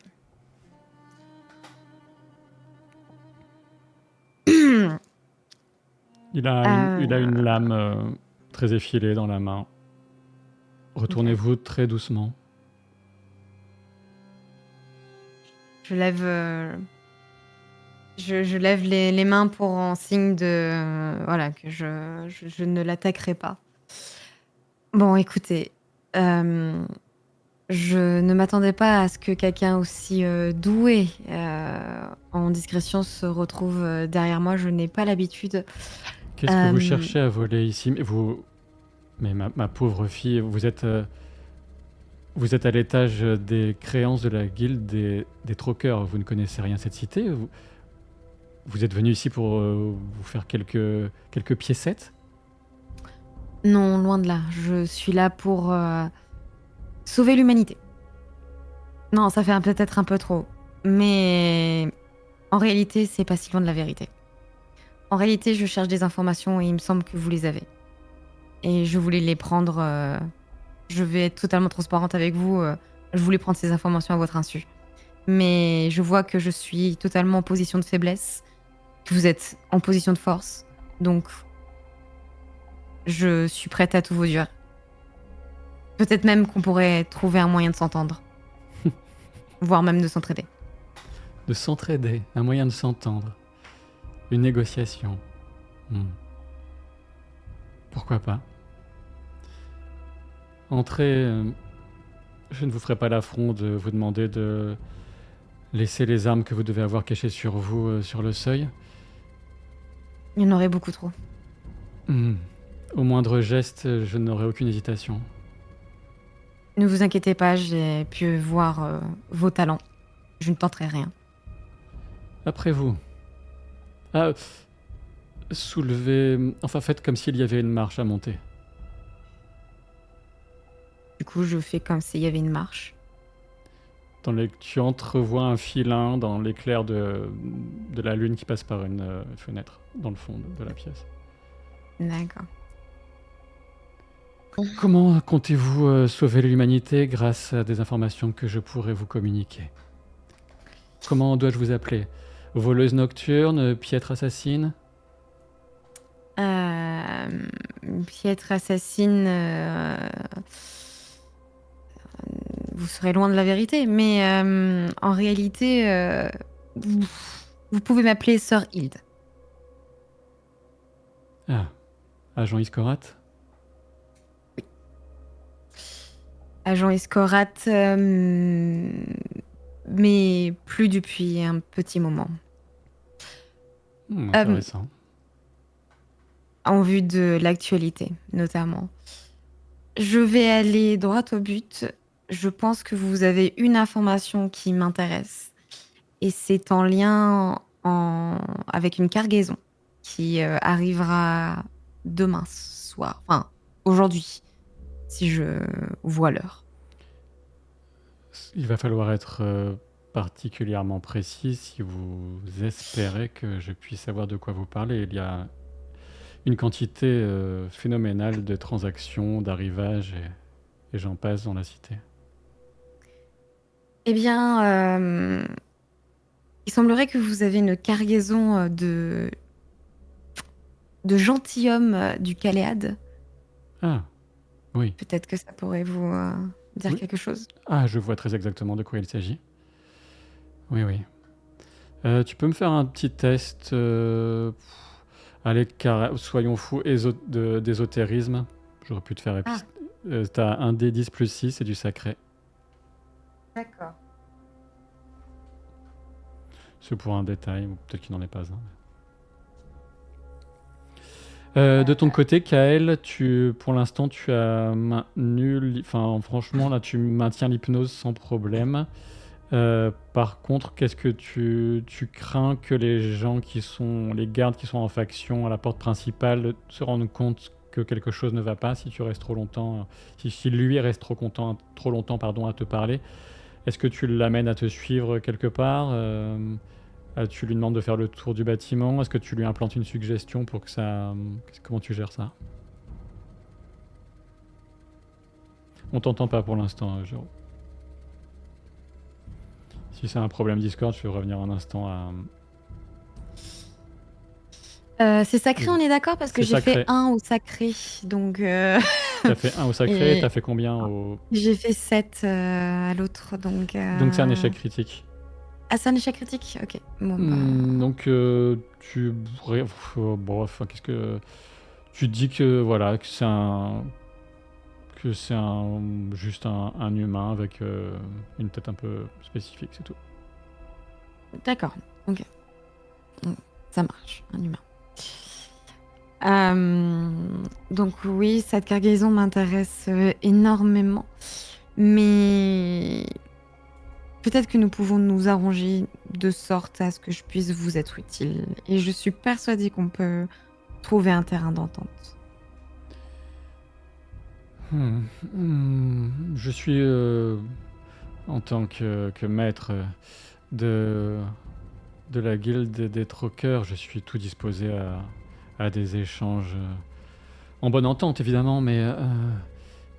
Il a une lame très effilée dans la main. Retournez-vous très doucement. Je lève les mains pour en signe de voilà que je ne l'attaquerai pas. Bon, écoutez, je ne m'attendais pas à ce que quelqu'un aussi doué en discrétion se retrouve derrière moi. Je n'ai pas l'habitude. Qu'est-ce que vous cherchez à voler ici? Mais ma pauvre fille, vous êtes à l'étage des créances de la guilde des troqueurs. Vous ne connaissez rien de cette cité? Vous êtes venu ici pour vous faire quelques piécettes? Non, loin de là. Je suis là pour sauver l'humanité. Non, ça fait peut-être un peu trop. Mais en réalité, c'est pas si loin de la vérité. En réalité, je cherche des informations et il me semble que vous les avez. Et je voulais les prendre. Je vais être totalement transparente avec vous. Je voulais prendre ces informations à votre insu. Mais je vois que je suis totalement en position de faiblesse, que vous êtes en position de force. Donc, je suis prête à tout vous dire. Peut-être même qu'on pourrait trouver un moyen de s'entendre. Voire même de s'entraider. De s'entraider, un moyen de s'entendre. Une négociation. Pourquoi pas? Entrez. Je ne vous ferai pas l'affront de vous demander de laisser les armes que vous devez avoir cachées sur vous sur le seuil. Il y en aurait beaucoup trop. Au moindre geste, je n'aurai aucune hésitation. Ne vous inquiétez pas, j'ai pu voir vos talents. Je ne tenterai rien. Après vous. Ah, soulevez... Enfin, faites comme s'il y avait une marche à monter. Du coup, je fais comme s'il y avait une marche. Tu entrevois un filin dans l'éclair de la lune qui passe par une fenêtre dans le fond de la pièce. D'accord. Comment comptez-vous sauver l'humanité grâce à des informations que je pourrais vous communiquer? Comment dois-je vous appeler? Voleuse nocturne, piètre assassine? Piètre assassine, vous serez loin de la vérité, mais en réalité, vous pouvez m'appeler Sœur Hilde. Ah, agent Iscorat? Agent Escorat, mais plus depuis un petit moment. Intéressant. En vue de l'actualité, notamment. Je vais aller droit au but. Je pense que vous avez une information qui m'intéresse. Et c'est en lien avec une cargaison qui arrivera demain soir. Enfin, aujourd'hui, si je vois l'heure. Il va falloir être particulièrement précis si vous espérez que je puisse savoir de quoi vous parlez. Il y a une quantité phénoménale de transactions, d'arrivages et j'en passe dans la cité. Eh bien, il semblerait que vous avez une cargaison de gentilshommes du Caléade. Ah, oui. Peut-être que ça pourrait vous dire Oui. quelque chose. Ah, je vois très exactement de quoi il s'agit. Oui, oui. Tu peux me faire un petit test, allez, soyons fous, d'ésotérisme. J'aurais pu te faire... t'as un D10 plus 6, c'est du sacré. D'accord. C'est pour un détail, ou peut-être qu'il n'en est pas un. De ton côté, Kael, pour l'instant, tu as maintenu... Enfin, franchement, là, tu maintiens l'hypnose sans problème. Par contre, qu'est-ce que tu crains que les gardes qui sont en faction à la porte principale se rendent compte que quelque chose ne va pas si tu restes trop longtemps, si lui reste trop longtemps, à te parler? Est-ce que tu l'amènes à te suivre quelque part? Tu lui demandes de faire le tour du bâtiment? Est-ce que tu lui implantes une suggestion pour que ça... Comment tu gères ça? On t'entend pas pour l'instant, Jérôme. Si c'est un problème Discord, je vais revenir un instant à... C'est sacré, on est d'accord? Parce que C'est j'ai fait sacré. 1 au sacré. Donc, T'as fait 1 au sacré et t'as fait combien au... j'ai fait 7 à l'autre. Donc c'est un échec critique. Ah, c'est un échec critique? Ok. Bon, Donc bon, enfin, qu'est-ce que... Tu dis que voilà, que c'est juste un humain avec une tête un peu spécifique, c'est tout. D'accord, ok. Ça marche, un humain. Donc oui, cette cargaison m'intéresse énormément, mais peut-être que nous pouvons nous arranger de sorte à ce que je puisse vous être utile. Et je suis persuadée qu'on peut trouver un terrain d'entente. Je suis, en tant que maître de la guilde des troqueurs, je suis tout disposé à des échanges en bonne entente, évidemment, mais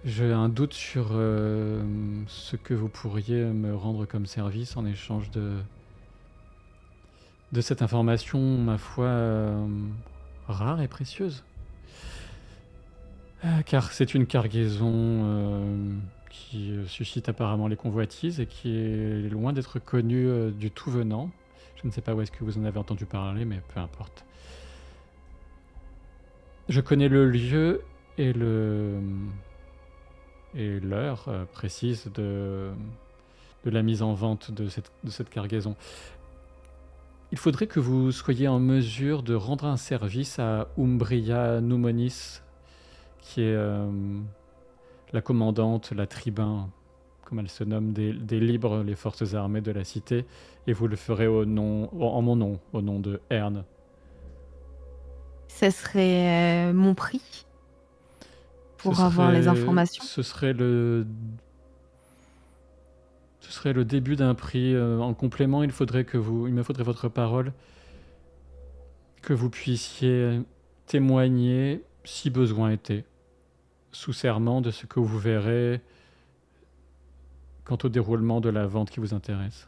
j'ai un doute sur ce que vous pourriez me rendre comme service en échange de cette information, ma foi, rare et précieuse. Car c'est une cargaison qui suscite apparemment les convoitises et qui est loin d'être connue du tout venant. Je ne sais pas où est-ce que vous en avez entendu parler, mais peu importe. Je connais le lieu et et l'heure précise de la mise en vente de cette cargaison. Il faudrait que vous soyez en mesure de rendre un service à Umbria Numonis, qui est la commandante, la tribun, comme elle se nomme, des libres, les forces armées de la cité, et vous le ferez en mon nom, au nom de Ern. Ça serait mon prix pour avoir les informations. Ce serait le début d'un prix. En complément, il me faudrait votre parole, que vous puissiez témoigner, si besoin était, sous serment de ce que vous verrez quant au déroulement de la vente qui vous intéresse.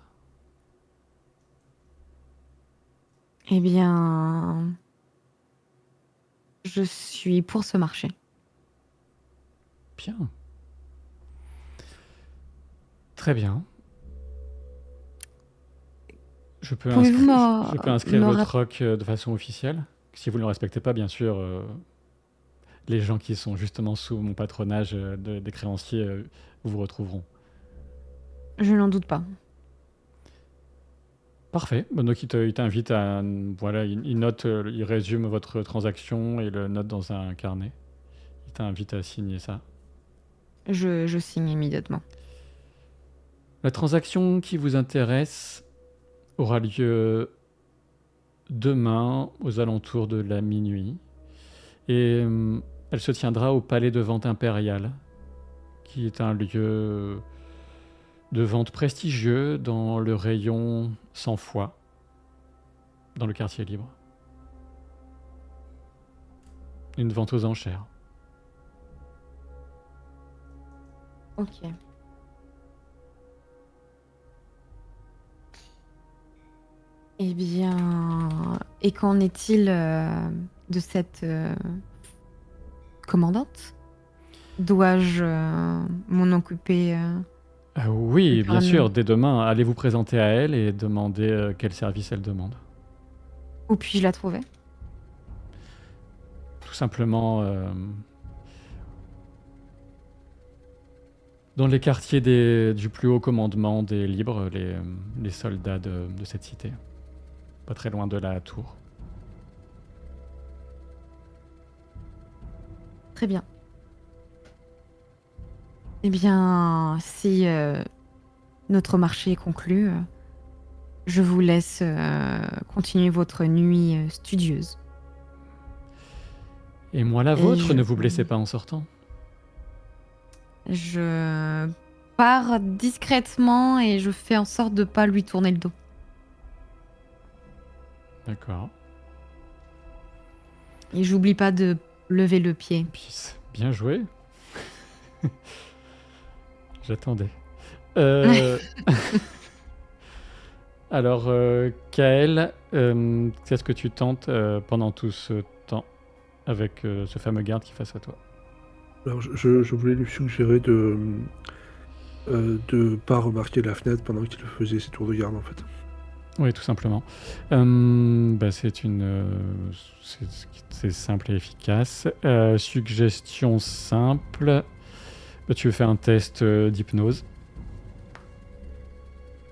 Eh bien, je suis pour ce marché. Bien. Très bien. Je peux Pouvez-vous inscrire me le rap- troc de façon officielle. Si vous ne le respectez pas, bien sûr, les gens qui sont justement sous mon patronage des créanciers vous retrouveront. Je n'en doute pas. Parfait. Bon, donc il t'invite à... Voilà, il note, il résume votre transaction et le note dans un carnet. Il t'invite à signer ça. Je signe immédiatement. La transaction qui vous intéresse aura lieu demain aux alentours de la minuit. Et elle se tiendra au Palais de Vente Impérial, qui est un lieu de vente prestigieux dans le rayon sans foi, dans le quartier libre. Une vente aux enchères. Ok. Eh bien, et qu'en est-il de cette commandante? Dois-je m'en occuper Oui, plus bien sûr, calmement? dès demain, allez vous présenter à elle et demander quel service elle demande. Où puis-je la trouver? Tout simplement dans les quartiers du plus haut commandement des libres, les soldats de cette cité. Pas très loin de la tour. Très bien. Eh bien, si notre marché est conclu, je vous laisse continuer votre nuit studieuse. Et moi la Et vôtre, ne vous blessez pas en sortant. Je pars discrètement et je fais en sorte de pas lui tourner le dos. D'accord. Et j'oublie pas de lever le pied. Puis, bien joué. J'attendais. Alors, Kael, qu'est-ce que tu tentes pendant tout ce temps avec ce fameux garde qui est face à toi? Alors, je voulais lui suggérer de pas remarquer la fenêtre pendant qu'il faisait ses tours de garde, en fait. Oui, tout simplement. C'est simple et efficace. Suggestion simple. Tu veux faire un test d'hypnose.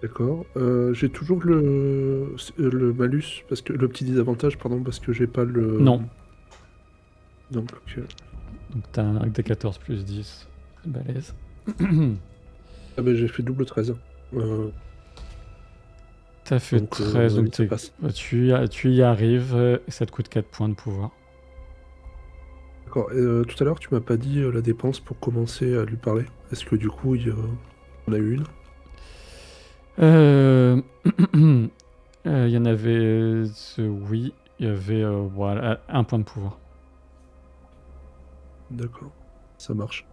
D'accord. J'ai toujours le malus, parce que le petit désavantage, pardon, parce que j'ai pas le... Non. Donc, ok. Donc t'as un D14 plus 10. Balèze. Ah ben j'ai fait double 13. T'as fait Donc, 13, oui, donc ça passe. tu y arrives. Ça te coûte 4 points de pouvoir. D'accord. Tout à l'heure, tu m'as pas dit la dépense pour commencer à lui parler. Est-ce que du coup, il y en a eu une? Il y en avait... oui, il y avait voilà, 1 point de pouvoir. D'accord, ça marche.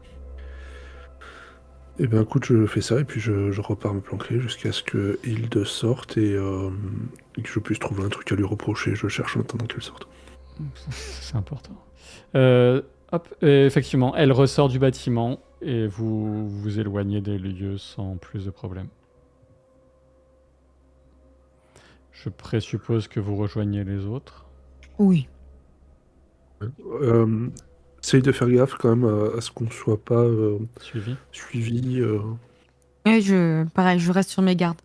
Et ben écoute, je fais ça et puis je repars me planquer jusqu'à ce que Hilde sorte et que je puisse trouver un truc à lui reprocher. Je cherche en attendant qu'elle sorte. C'est important. Hop, effectivement, elle ressort du bâtiment et vous vous éloignez des lieux sans plus de problème. Je présuppose que vous rejoignez les autres. Oui. Essaye de faire gaffe quand même à ce qu'on ne soit pas Suivi. suivi. Et pareil, je reste sur mes gardes.